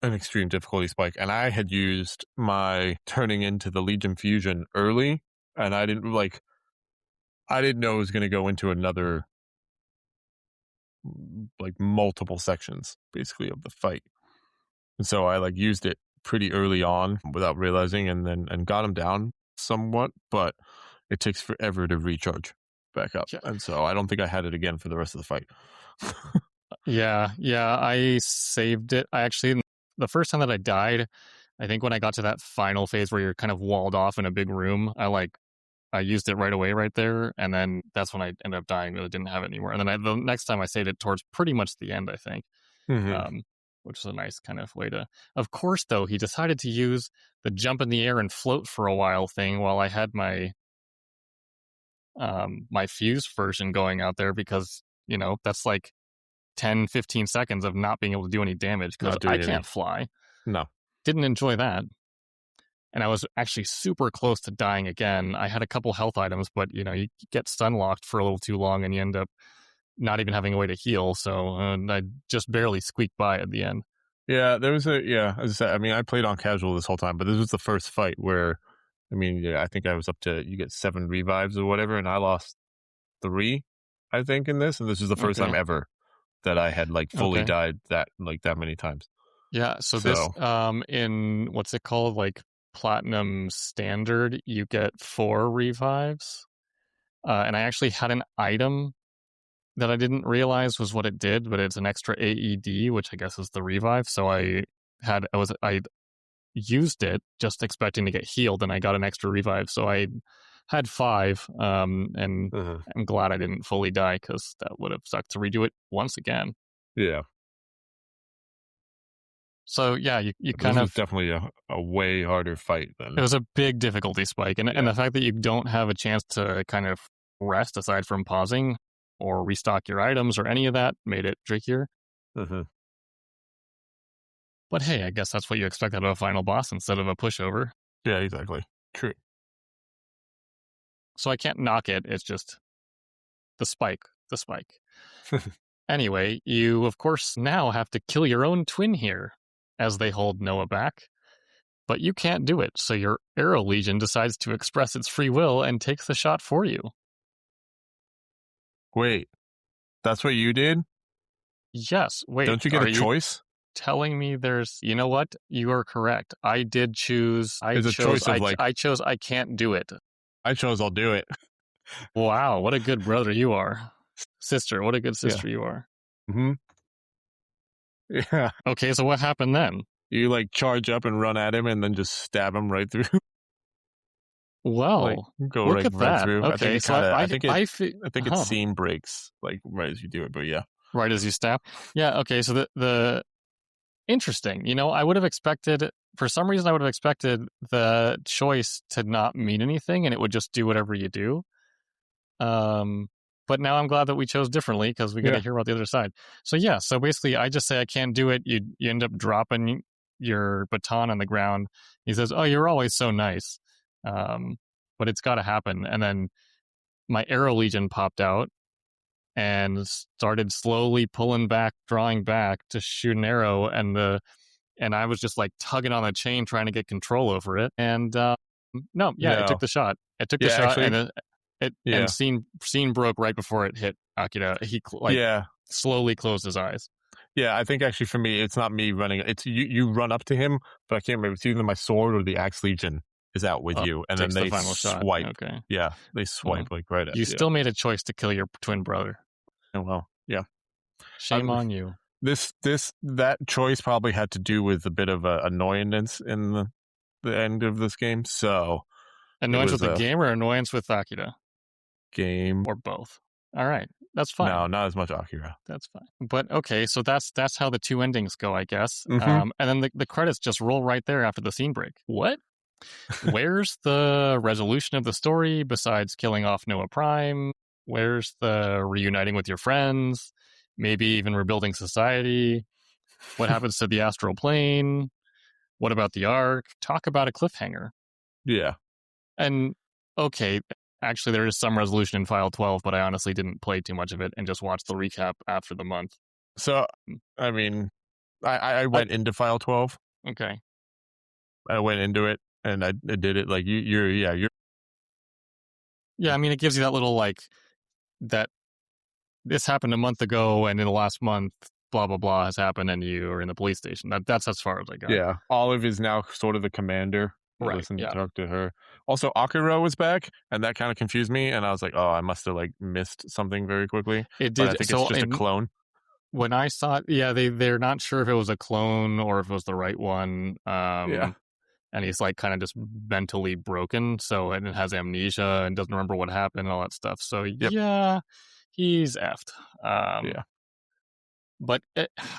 an extreme difficulty spike, and I had used my turning into the Legion Fusion early, and I didn't know it was going to go into another multiple sections basically of the fight, and so I used it pretty early on without realizing, and got him down somewhat, but it takes forever to recharge back up, and so I don't think I had it again for the rest of the fight. Yeah, I saved it. I actually, the first time that I died, I think when I got to that final phase where you're kind of walled off in a big room, I I used it right away right there, and then that's when I ended up dying. Really didn't have it anymore. And then the next time I saved it towards pretty much the end, I think, which is a nice kind of way to. Of course, though, he decided to use the jump in the air and float for a while thing while I had my my fuse version going out there, because that's like 10, 15 seconds of not being able to do any damage because I can't fly. No. Didn't enjoy that. And I was actually super close to dying again. I had a couple health items, but you get stun locked for a little too long and you end up not even having a way to heal. So I just barely squeaked by at the end. Yeah, there was as I said, I mean, I played on casual this whole time, but this was the first fight where, I mean, I think I was up to, you get 7 revives or whatever, and I lost 3, I think, in this. And this is the first time ever that I had like fully died that many times. Yeah. So this, in what's it called? Like Platinum Standard, you get 4 revives. And I actually had an item that I didn't realize was what it did, but it's an extra AED, which I guess is the revive. So I used it just expecting to get healed, and I got an extra revive. So I had 5, and I'm glad I didn't fully die, because that would have sucked to redo it once again. Yeah. So yeah, you kind of... This was definitely a way harder fight than... It was a big difficulty spike, and the fact that you don't have a chance to kind of rest aside from pausing or restock your items or any of that made it trickier. But hey, I guess that's what you expect out of a final boss instead of a pushover. Yeah, exactly. True. So I can't knock it. It's just the spike. Anyway, you, of course, now have to kill your own twin here as they hold Noah back. But you can't do it, so your Arrow Legion decides to express its free will and takes the shot for you. Wait, that's what you did? Yes. Wait. Don't you get a choice? Telling me there's... You know what? You are correct. I did choose... I chose I can't do it. I chose I'll do it. Wow, what a good brother you are. Sister, what a good sister you are. Yeah. Okay, so what happened then? You like charge up and run at him and then just stab him right through. Well, go look at that. Through. Okay, I think its seam breaks like right as you do it, but yeah. Right as you stab. Yeah, okay, so the interesting. I would have expected, for some reason I would have expected the choice to not mean anything and it would just do whatever you do. But now I'm glad that we chose differently, because we got to hear about the other side. So yeah, so basically I just say I can't do it. You end up dropping your baton on the ground. He says, "Oh, you're always so nice." But it's got to happen. And then my Arrow Legion popped out and started slowly drawing back to shoot an arrow. And I was just like tugging on the chain trying to get control over it. And it took the shot. It took the shot, actually, and scene broke right before it hit Akira. He slowly closed his eyes. Yeah, I think actually for me, it's not me running. It's you run up to him, but I can't remember. It's either my sword or the Axe Legion is out with you, and then they swipe. Okay. Yeah, they swipe right at you. You still made a choice to kill your twin brother. Oh well, yeah. Shame on you. That choice probably had to do with a bit of annoyance in the end of this game. So annoyance with the game or annoyance with Akira? Game or both. All right, that's fine. No, not as much Akira. That's fine. But okay, so that's how the 2 endings go, I guess. And then the credits just roll right there after the scene break. What? Where's the resolution of the story besides killing off Noah Prime? Where's the reuniting with your friends? Maybe even rebuilding society? What happens to the astral plane? What about the Ark? Talk about a cliffhanger. Yeah. And okay, actually there is some resolution in File 12, but I honestly didn't play too much of it and just watched the recap after the month. So, I mean, I went into File 12. Okay. I went into it and I did it like you're. Yeah, I mean, it gives you that little like that this happened a month ago and in the last month blah blah blah has happened and you are in the police station. That's as far as I got. Yeah. Olive is now sort of the commander. Right. Listen to talk to her. Also, Akira was back, and that kind of confused me. And I was like, "Oh, I must have like missed something very quickly." It did. But I think it's just a clone. When I saw it, they're not sure if it was a clone or if it was the right one. And and he's like kind of just mentally broken. So, and it has amnesia and doesn't remember what happened and all that stuff. So, yeah, he's effed. But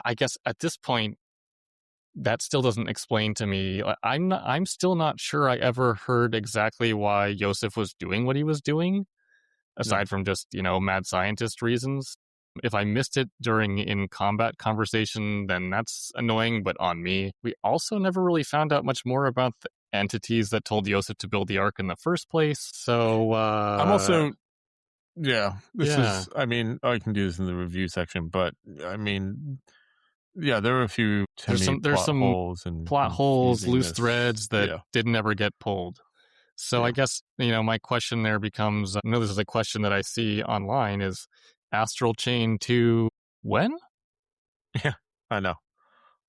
I guess at this point, that still doesn't explain to me. I'm still not sure I ever heard exactly why Yoseph was doing what he was doing, aside from just, mad scientist reasons. If I missed it during in-combat conversation, then that's annoying, but on me. We also never really found out much more about the entities that told Yosef to build the Ark in the first place, so... I'm also... this is... I mean, I can do this in the review section, but, I mean... Yeah, there are a few there's some plot holes, loose threads that didn't ever get pulled. So I guess, my question there becomes, I know this is a question that I see online, is Astral Chain 2 when? Yeah, I know.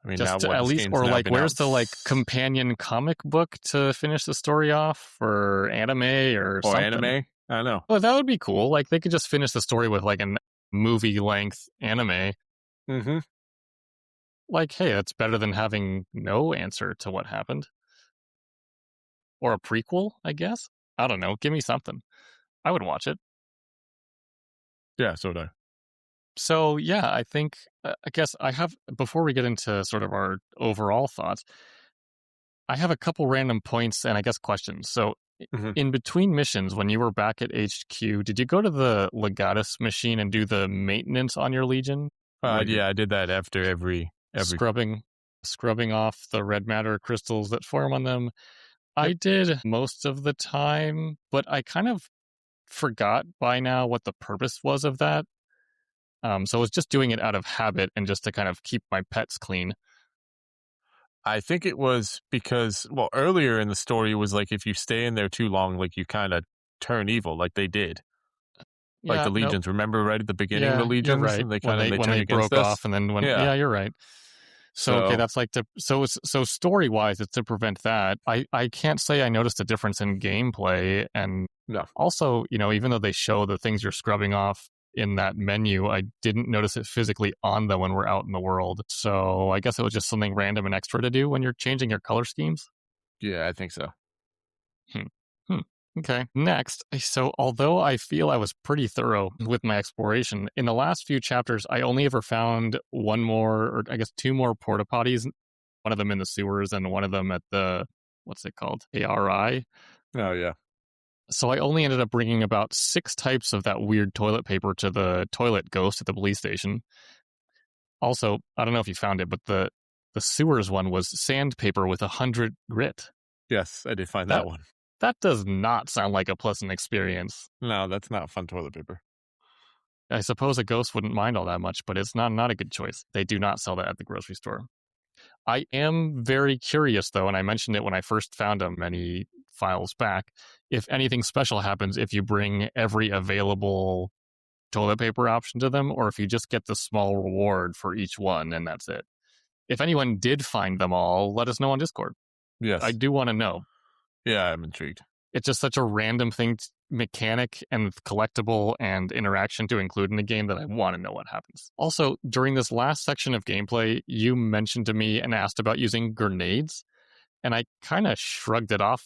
I mean, just now at least, or like, where's the companion comic book to finish the story off, or anime or something? Anime? I know. Well, that would be cool. Like, they could just finish the story with like a movie length anime. Mm-hmm. Like, hey, that's better than having no answer to what happened. Or a prequel, I guess. I don't know. Give me something. I would watch it. Yeah, so would I. So, yeah, I think, I guess I have, before we get into sort of our overall thoughts, I have a couple random points and I guess questions. So, in between missions, when you were back at HQ, did you go to the Legatus machine and do the maintenance on your Legion? Yeah, I did that after every... Scrubbing off the red matter crystals that form on them. I did most of the time, but I kind of forgot by now what the purpose was of that. So I was just doing it out of habit and just to kind of keep my pets clean. I think it was because, well, earlier in the story, it was like if you stay in there too long, like you kind of turn evil, like they did. Yeah, like the Legions. Remember right at the beginning of the Legions? You're right. They kind of when they broke off and then you're right. So okay, that's like so story wise, it's to prevent that. I can't say I noticed a difference in gameplay, and also, even though they show the things you're scrubbing off in that menu, I didn't notice it physically on them when we're out in the world. So I guess it was just something random and extra to do when you're changing your color schemes. Yeah, I think so. Okay. Next, so although I feel I was pretty thorough with my exploration, in the last few chapters, I only ever found one more, or I guess two more Porta Potties, one of them in the sewers and one of them at the, what's it called? ARI. Oh, yeah. So I only ended up bringing about 6 types of that weird toilet paper to the toilet ghost at the police station. Also, I don't know if you found it, but the sewers one was sandpaper with 100 grit. Yes, I did find that one. That does not sound like a pleasant experience. No, that's not fun toilet paper. I suppose a ghost wouldn't mind all that much, but it's not a good choice. They do not sell that at the grocery store. I am very curious, though, and I mentioned it when I first found them many files back, if anything special happens if you bring every available toilet paper option to them, or if you just get the small reward for each one, and that's it. If anyone did find them all, let us know on Discord. Yes. I do want to know. Yeah, I'm intrigued. It's just such a random thing, mechanic and collectible and interaction to include in the game, that I want to know what happens. Also, during this last section of gameplay, you mentioned to me and asked about using grenades, and I kind of shrugged it off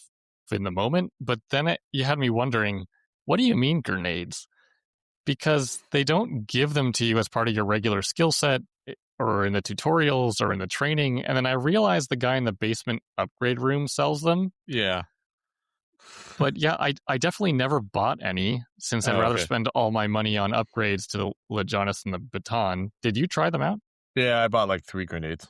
in the moment, but then you had me wondering, what do you mean grenades? Because they don't give them to you as part of your regular skill set, or in the tutorials, or in the training, and then I realized the guy in the basement upgrade room sells them. Yeah. But yeah, I definitely never bought any, since I'd rather spend all my money on upgrades to the Legionis and the Baton. Did you try them out? Yeah, I bought like 3 grenades.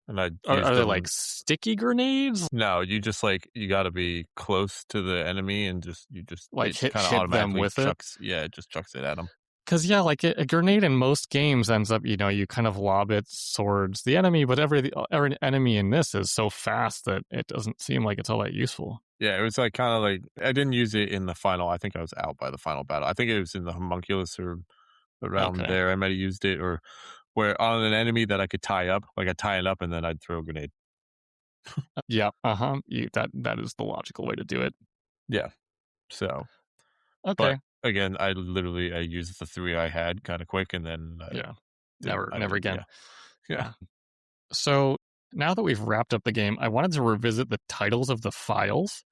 And are they like sticky grenades? No, you just you got to be close to the enemy and you just like hit them with it. Yeah, it just chucks it at them. Because, yeah, like a grenade in most games ends up, you kind of lob it towards the enemy, but every enemy in this is so fast that it doesn't seem like it's all that useful. Yeah, it was kind of I didn't use it in the final. I think I was out by the final battle. I think it was in the homunculus or around there. I might have used it, or where on an enemy that I could tie up. Like I'd tie it up and then I'd throw a grenade. Yeah, that is the logical way to do it. Yeah. So. Okay. But again, I used the 3 I had kind of quick, and then never again. Yeah. So Now that we've wrapped up the game, I wanted to revisit the titles of the files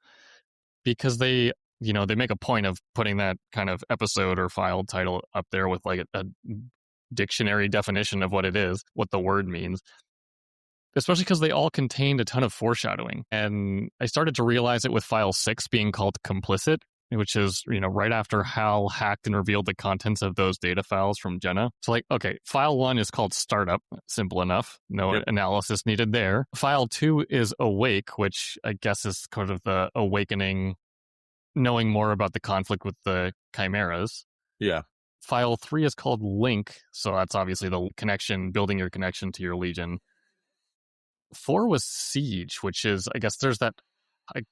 because they make a point of putting that kind of episode or file title up there with like a dictionary definition of what it is, what the word means. Especially because they all contained a ton of foreshadowing. And I started to realize it with file 6 being called Complicit, which is, right after Hal hacked and revealed the contents of those data files from Jena. So like, okay, file 1 is called Startup. Simple enough. No analysis needed there. File 2 is Awake, which I guess is kind of the awakening, knowing more about the conflict with the chimeras. Yeah. File 3 is called Link. So that's obviously the connection, building your connection to your Legion. 4 was Siege, which is, I guess there's that,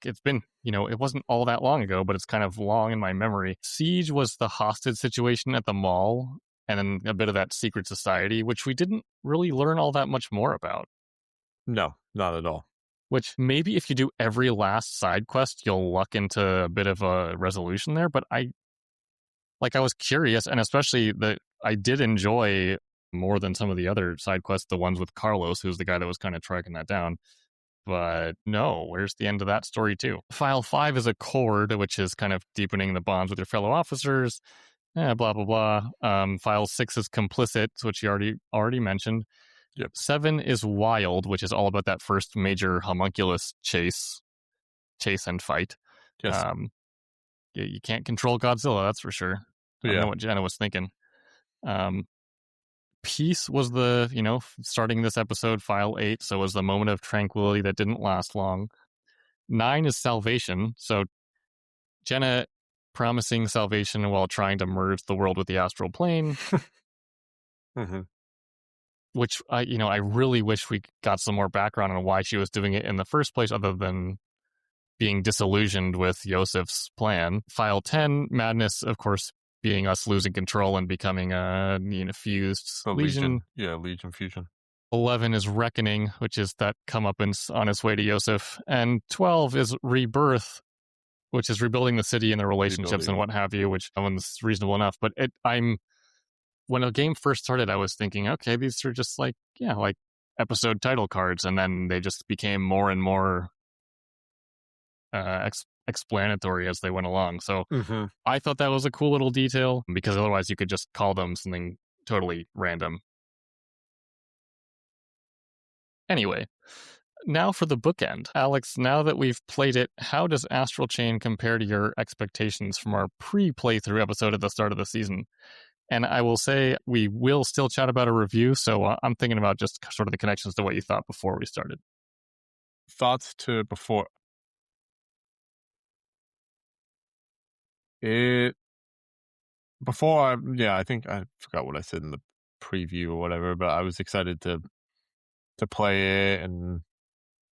it's been, it wasn't all that long ago, but it's kind of long in my memory. Siege was the hostage situation at the mall, and then a bit of that secret society, which we didn't really learn all that much more about. No, not at all. Which maybe if you do every last side quest, you'll luck into a bit of a resolution there, but I was curious, and especially that I did enjoy more than some of the other side quests, the ones with Carlos, who's the guy that was kind of tracking that down. But no, where's the end of that story too? File 5 is Accord, which is kind of deepening the bonds with your fellow officers. Blah, blah, blah. File 6 is Complicit, which you already mentioned. Yep. 7 is Wild, which is all about that first major homunculus chase and fight. Yes. You can't control Godzilla, that's for sure. I don't know what Jena was thinking. Peace was the, starting this episode, file 8, so it was the moment of tranquility that didn't last long. 9 is Salvation, so Jena promising salvation while trying to merge the world with the astral plane. Mm-hmm. Which, I really wish we got some more background on why she was doing it in the first place, other than being disillusioned with Yoseph's plan. File 10, Madness, of course, being us losing control and becoming a fused Legion. Yeah, Legion fusion. 11 is Reckoning, which is that comeuppance on its way to Yoseph. And 12 is Rebirth, which is rebuilding the city and the relationships and what have you, which one's reasonable enough. But when a game first started, I was thinking, okay, these are just like episode title cards. And then they just became more and more explanatory as they went along. So I thought that was a cool little detail, because otherwise you could just call them something totally random. Anyway, now for the bookend. Alex, now that we've played it, how does Astral Chain compare to your expectations from our pre-playthrough episode at the start of the season? And I will say we will still chat about a review, so I'm thinking about just sort of the connections to what you thought before we started. Thoughts to before... I think I forgot what I said in the preview or whatever, but I was excited to play it and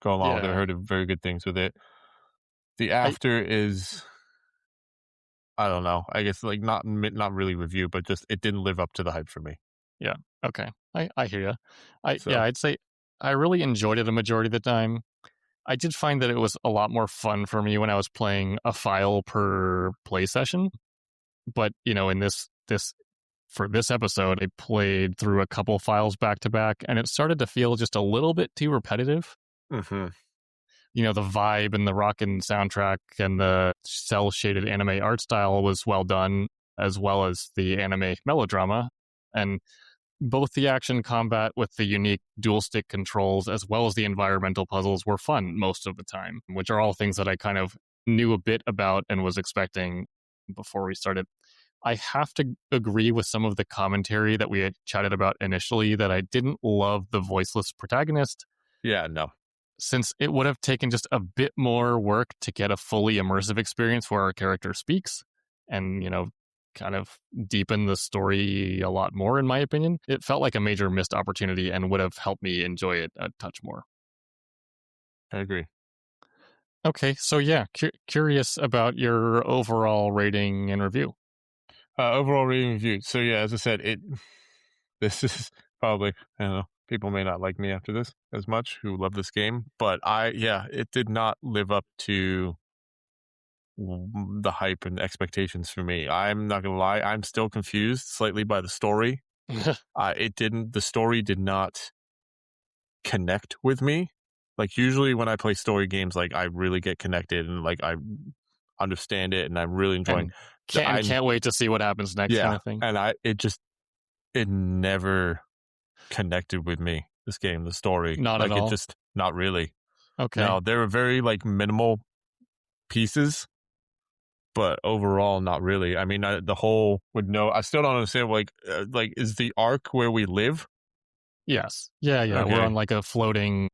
go along with it. I heard very good things with it. The after is, I don't know, I guess like not really review, but just it didn't live up to the hype for me. Yeah. Okay. I hear you. I'd say I really enjoyed it a majority of the time. I did find that it was a lot more fun for me when I was playing a file per play session. But, in for this episode, I played through a couple files back to back, and it started to feel just a little bit too repetitive. Mm-hmm. The vibe and the rockin' soundtrack and the cel-shaded anime art style was well done, as well as the anime melodrama. And both the action combat with the unique dual stick controls as well as the environmental puzzles were fun most of the time, which are all things that I kind of knew a bit about and was expecting before we started. I have to agree with some of the commentary that we had chatted about initially, that I didn't love the voiceless protagonist. Yeah, no. Since it would have taken just a bit more work to get a fully immersive experience where our character speaks and, kind of deepen the story a lot more, in my opinion. It felt like a major missed opportunity and would have helped me enjoy it a touch more. I agree. Okay, so yeah, curious about your overall rating and review. Overall rating and review. So yeah, as I said, this is probably, I don't know, people may not like me after this as much who love this game, but it did not live up to the hype and expectations for me. I'm not gonna lie, I'm still confused slightly by the story. The story did not connect with me. Like usually when I play story games, like I really get connected and like I understand it and I'm really enjoying. And can't wait to see what happens next, kind of thing. And it never connected with me. This game, the story, not like at it all. just not really. Okay. No, there were very like minimal pieces, but overall, not really. I mean, the whole would know. I still don't understand. Like is the arc where we live? Yes. Yeah. Okay. We're on like a floating.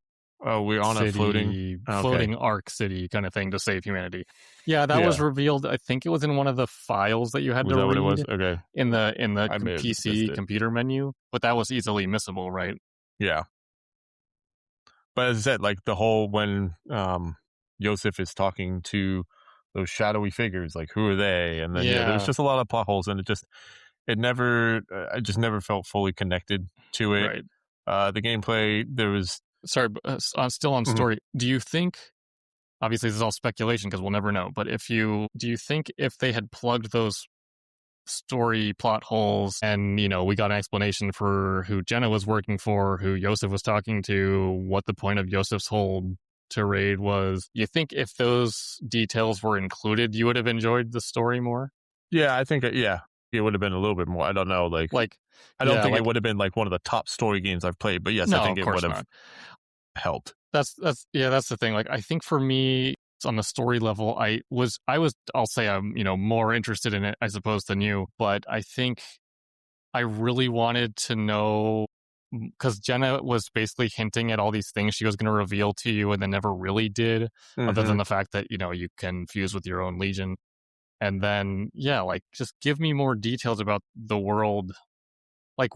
Oh, we're on city, a floating arc city kind of thing to save humanity. Yeah, that was revealed. I think it was in one of the files that you had to read. What it was? Okay. In the PC computer menu, but that was easily missable, right? Yeah. But as I said, like the whole when Yoseph is talking to those shadowy figures, like who are they? And then there was just a lot of plot holes, and I just never felt fully connected to it. Right. The gameplay, there was. Sorry, still on story. Do you think? Obviously, this is all speculation because we'll never know. But do you think if they had plugged those story plot holes and we got an explanation for who Jena was working for, who Yosef was talking to, what the point of Yosef's whole tirade was, you think if those details were included you would have enjoyed the story more? I think it would have been a little bit more. I don't know, I don't think it would have been like one of the top story games I've played, but yes, I think it would have helped. That's the thing. Like I think for me on the story level, I was I'll say I'm more interested in it I suppose than you, but I think I really wanted to know because Jena was basically hinting at all these things she was going to reveal to you and then never really did, other than the fact that you can fuse with your own legion. And then like just give me more details about the world. Like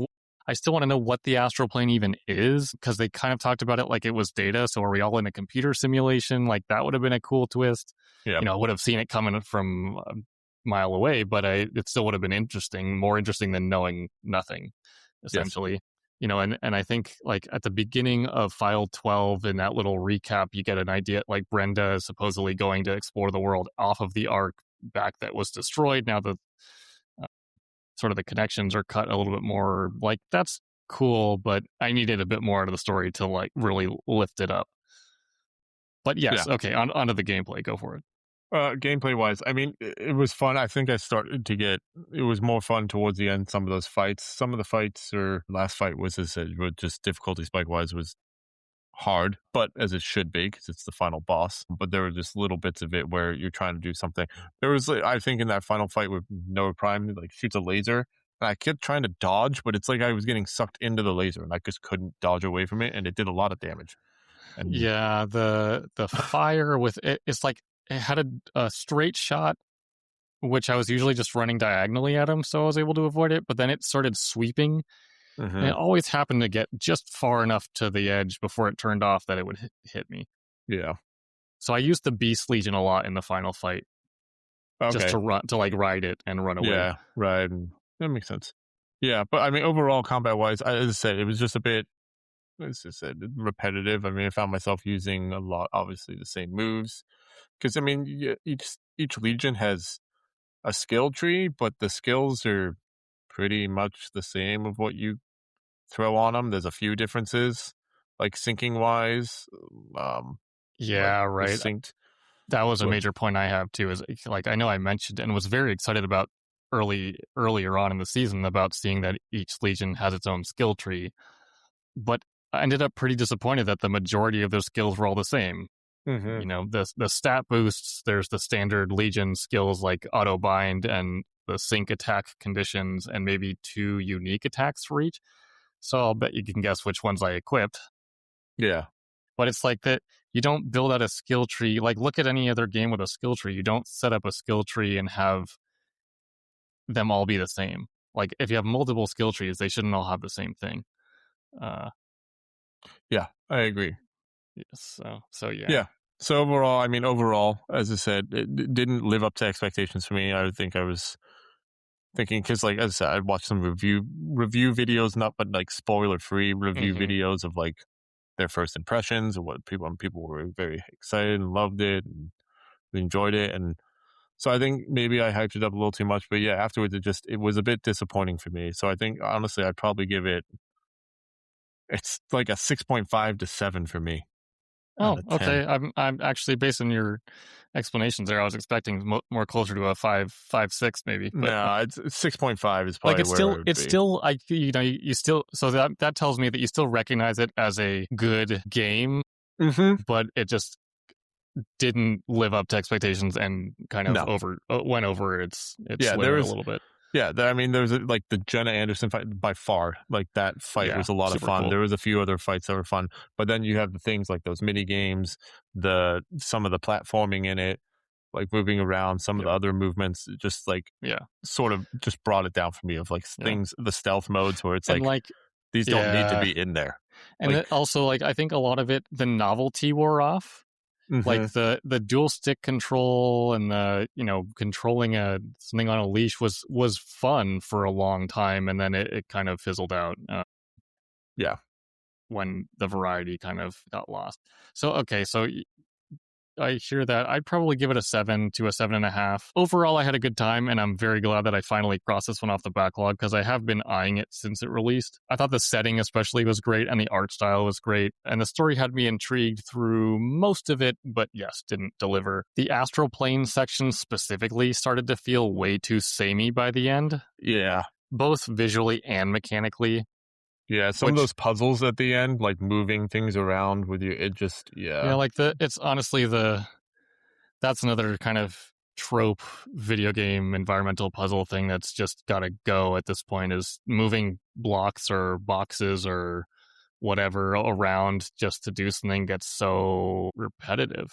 I still want to know what the astral plane even is, because they kind of talked about it like it was data. So are we all in a computer simulation? Like that would have been a cool twist. Yeah. I would have seen it coming from a mile away, but it still would have been more interesting than knowing nothing, essentially. Yes. And I think like at the beginning of file 12 in that little recap, you get an idea like Brenda is supposedly going to explore the world off of the arc back that was destroyed. Now the sort of the connections are cut a little bit more. Like that's cool, but I needed a bit more out of the story to like really lift it up. But yes, okay, onto the gameplay. Go for it. Gameplay wise, I mean, it was fun. I think I started to get it was more fun towards the end. Some of those fights, some of the fights, or last fight was just difficulty spike wise was hard, but as it should be because it's the final boss. But there were just little bits of it where you're trying to do something. There was, I think, in that final fight with Noah Prime, like shoots a laser, and I kept trying to dodge, but it's like I was getting sucked into the laser, and I just couldn't dodge away from it, and it did a lot of damage. And the fire with it's like it had a straight shot, which I was usually just running diagonally at him, so I was able to avoid it. But then it started sweeping. And it always happened to get just far enough to the edge before it turned off that it would hit me. Yeah. So I used the Beast Legion a lot in the final fight. Okay. Just to like ride it and run away. Yeah, right. That makes sense. Yeah, but I mean, overall, combat-wise, as I said, it was just a bit, as I said, repetitive. I mean, I found myself using a lot, obviously, the same moves. Because, I mean, each Legion has a skill tree, but the skills are pretty much the same of what you throw on them. There's a few differences, like syncing wise. Right. Synced. That was a major point I have too. Is like I know I mentioned and was very excited about earlier on in the season about seeing that each Legion has its own skill tree, but I ended up pretty disappointed that the majority of their skills were all the same. The stat boosts. There's the standard Legion skills like auto bind and the sync attack conditions, and maybe 2 unique attacks for each. So I'll bet you can guess which ones I equipped. Yeah. But it's like that you don't build out a skill tree. Like look at any other game with a skill tree. You don't set up a skill tree and have them all be the same. Like if you have multiple skill trees, they shouldn't all have the same thing. Yeah, I agree. Yes. So yeah. Yeah. So overall, as I said, it didn't live up to expectations for me. I think I was thinking, because like as I said, I watched some review videos, but like spoiler free review videos of like their first impressions of what people were very excited and loved it and enjoyed it, and so I think maybe I hyped it up a little too much. But yeah, afterwards it was a bit disappointing for me. So I think honestly I'd probably give it It's like a 6.5 to 7 for me. Oh, okay. I'm actually, based on your explanations there, I was expecting more closer to a 5.6 maybe. But no, it's 6.5 is like probably where it would be. still like, you still, so that tells me that you still recognize it as a good game, but it just didn't live up to expectations and kind of went over its limit a little bit. Yeah, I mean, there's like the Jena Anderson fight by far. Like that fight was a lot of fun. Cool. There was a few other fights that were fun, but then you have the things like those mini games, some of the platforming in it, like moving around, some of the other movements, just like sort of just brought it down for me. Of like things, the stealth modes where it's like these don't need to be in there. And like, also, like, I think a lot of it, the novelty wore off. Like the dual stick control and the controlling something on a leash was fun for a long time, and then it kind of fizzled out. When the variety kind of got lost. So okay, so I hear that. I'd probably give it a 7 to a 7.5. Overall, I had a good time, and I'm very glad that I finally crossed this one off the backlog, because I have been eyeing it since it released. I thought the setting especially was great, and the art style was great, and the story had me intrigued through most of it, but yes, didn't deliver. The astral plane section specifically started to feel way too samey by the end. Yeah. Both visually and mechanically. Yeah, some of those puzzles at the end, like moving things around with you, it just, like it's honestly that's another kind of trope video game environmental puzzle thing that's just gotta go at this point, is moving blocks or boxes or whatever around just to do something gets so repetitive.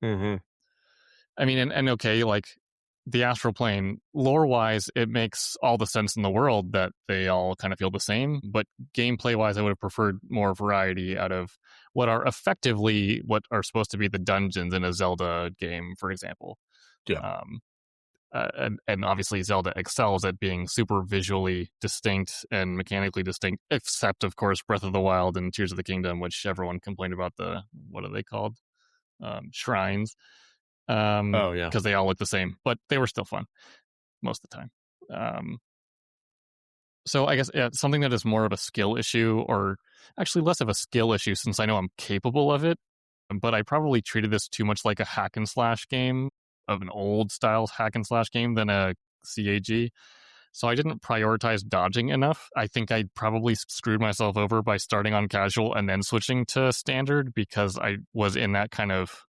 I mean, and okay, like, the astral plane, lore-wise, it makes all the sense in the world that they all kind of feel the same, but gameplay-wise, I would have preferred more variety out of what are supposed to be the dungeons in a Zelda game, for example. Yeah. And obviously Zelda excels at being super visually distinct and mechanically distinct, except, of course, Breath of the Wild and Tears of the Kingdom, which everyone complained about what are they called? Shrines. Because they all look the same, but they were still fun most of the time. So I guess something that is more of a skill issue, or actually less of a skill issue, since I know I'm capable of it, but I probably treated this too much like a hack and slash game, of an old style hack and slash game, than a CAG. So I didn't prioritize dodging enough. I think I probably screwed myself over by starting on casual and then switching to standard, because I was in that kind of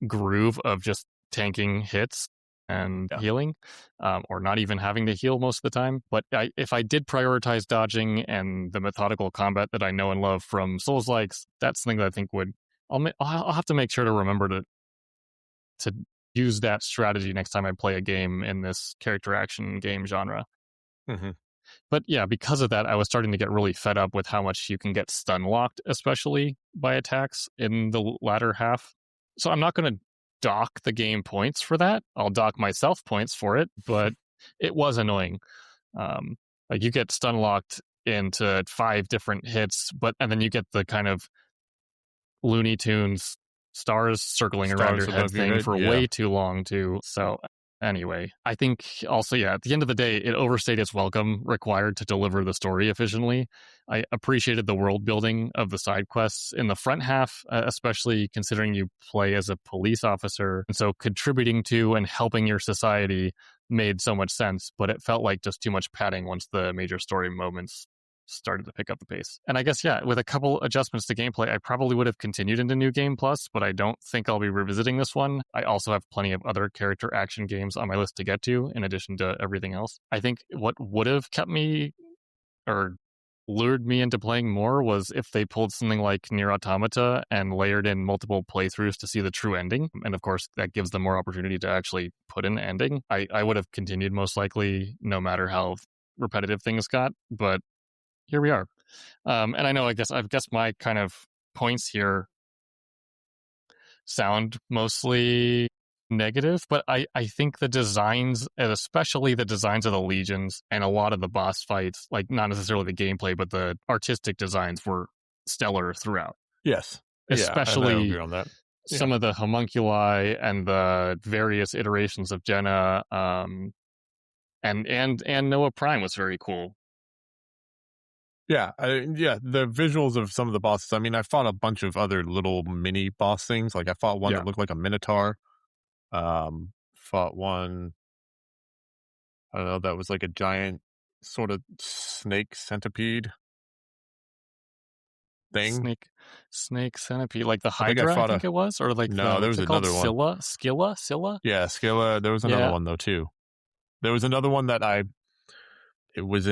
groove of just tanking hits and healing, or not even having to heal most of the time. But if I did prioritize dodging and the methodical combat that I know and love from Souls-likes, that's something that I think I'll have to make sure to remember to use that strategy next time I play a game in this character action game genre. But yeah, because of that, I was starting to get really fed up with how much you can get stun locked, especially by attacks in the latter half. So I'm not going to dock the game points for that. I'll dock myself points for it, but it was annoying. Like, you get stun locked into 5 different hits, and then you get the kind of Looney Tunes stars circling around your head thing for way too long too. So anyway, I think also, at the end of the day, it overstayed its welcome required to deliver the story efficiently. I appreciated the world building of the side quests in the front half, especially considering you play as a police officer. And so contributing to and helping your society made so much sense, but it felt like just too much padding once the major story moments started to pick up the pace. And I guess, with a couple adjustments to gameplay, I probably would have continued into New Game Plus, but I don't think I'll be revisiting this one. I also have plenty of other character action games on my list to get to, in addition to everything else. I think what would have kept me, or lured me into playing more, was if they pulled something like Nier Automata and layered in multiple playthroughs to see the true ending. And of course, that gives them more opportunity to actually put in the ending. I would have continued most likely, no matter how repetitive things got, but here we are. And I know, I've guessed my kind of points here sound mostly negative, but I think the designs, and especially the designs of the legions and a lot of the boss fights, like, not necessarily the gameplay, but the artistic designs, were stellar throughout. Yes. Especially I agree on that. Some of the homunculi and the various iterations of Jena, and Noah Prime was very cool. Yeah, the visuals of some of the bosses. I mean, I fought a bunch of other little mini boss things. Like I fought one that looked like a minotaur. Fought one, I don't know, that was like a giant sort of snake centipede thing. Snake centipede, like the Hydra, I think it was, or like no, there was another one. Scylla. Yeah, Scylla. There was another one though too. There was another one that it was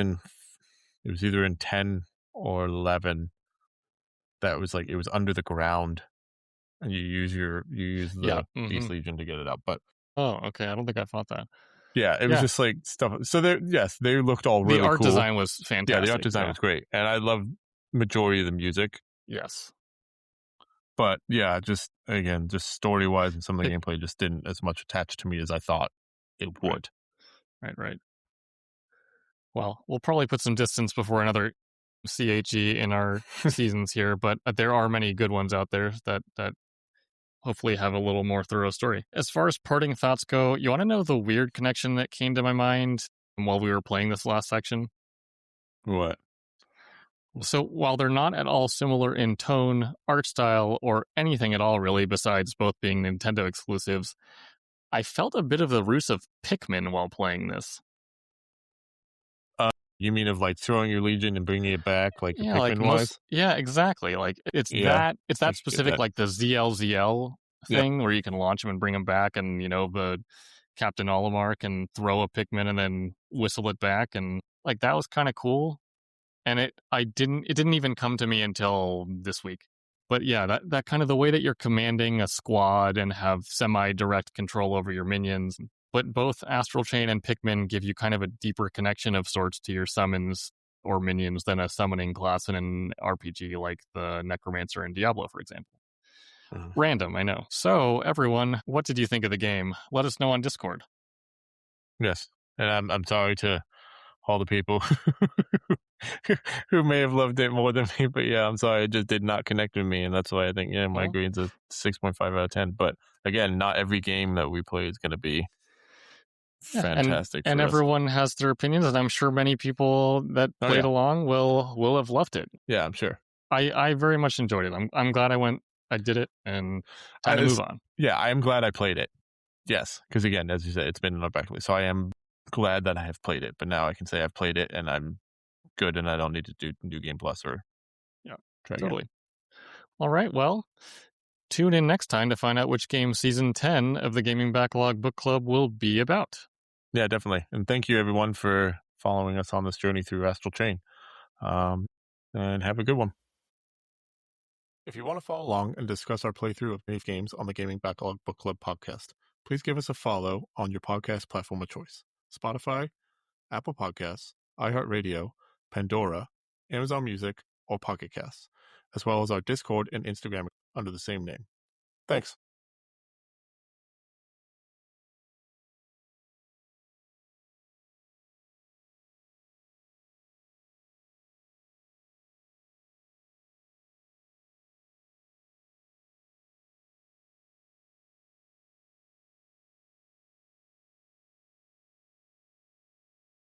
either in 10 or 11. That was like, it was under the ground, and you use the Beast Legion to get it up. But okay, I don't think I fought that. Yeah, it was just like stuff. So they looked all really cool. The art design was fantastic. Yeah, the art design was great, and I love majority of the music. Yes, but yeah, just story wise and some of the gameplay just didn't as much attach to me as I thought it would. Right. Well, we'll probably put some distance before another CHE in our seasons here, but there are many good ones out there that hopefully have a little more thorough story. As far as parting thoughts go, you want to know the weird connection that came to my mind while we were playing this last section? What? So while they're not at all similar in tone, art style, or anything at all really, besides both being Nintendo exclusives, I felt a bit of the roots of Pikmin while playing this. You mean of like throwing your Legion and bringing it back, like Pikmin was? Yeah, exactly. Like it's that specific, like the ZLZL thing where you can launch them and bring them back, and the Captain Olimar can throw a Pikmin and then whistle it back, and like that was kind of cool. And it didn't even come to me until this week. But yeah, that kind of the way that you're commanding a squad and have semi-direct control over your minions. But both Astral Chain and Pikmin give you kind of a deeper connection of sorts to your summons or minions than a summoning class in an RPG like the Necromancer in Diablo, for example. Random, I know. So, everyone, what did you think of the game? Let us know on Discord. Yes, and I'm sorry to all the people who may have loved it more than me, but yeah, I'm sorry, it just did not connect with me, and that's why I think my grade's a 6.5 out of 10. But again, not every game that we play is going to be fantastic. And everyone has their opinions, and I'm sure many people that played along will have loved it. Yeah, I'm sure. I very much enjoyed it. I'm glad I did it, and time to move on. Yeah, I am glad I played it. Yes, because again, as you said, it's been in our backlog, so I am glad that I have played it. But now I can say I've played it and I'm good, and I don't need to do New Game Plus or try totally. Again. All right, well, tune in next time to find out which game Season 10 of the Gaming Backlog Book Club will be about. Yeah, definitely. And thank you, everyone, for following us on this journey through Astral Chain. And have a good one. If you want to follow along and discuss our playthrough of Nave games on the Gaming Backlog Book Club podcast, please give us a follow on your podcast platform of choice. Spotify, Apple Podcasts, iHeartRadio, Pandora, Amazon Music, or Pocket Casts, as well as our Discord and Instagram under the same name. Thanks.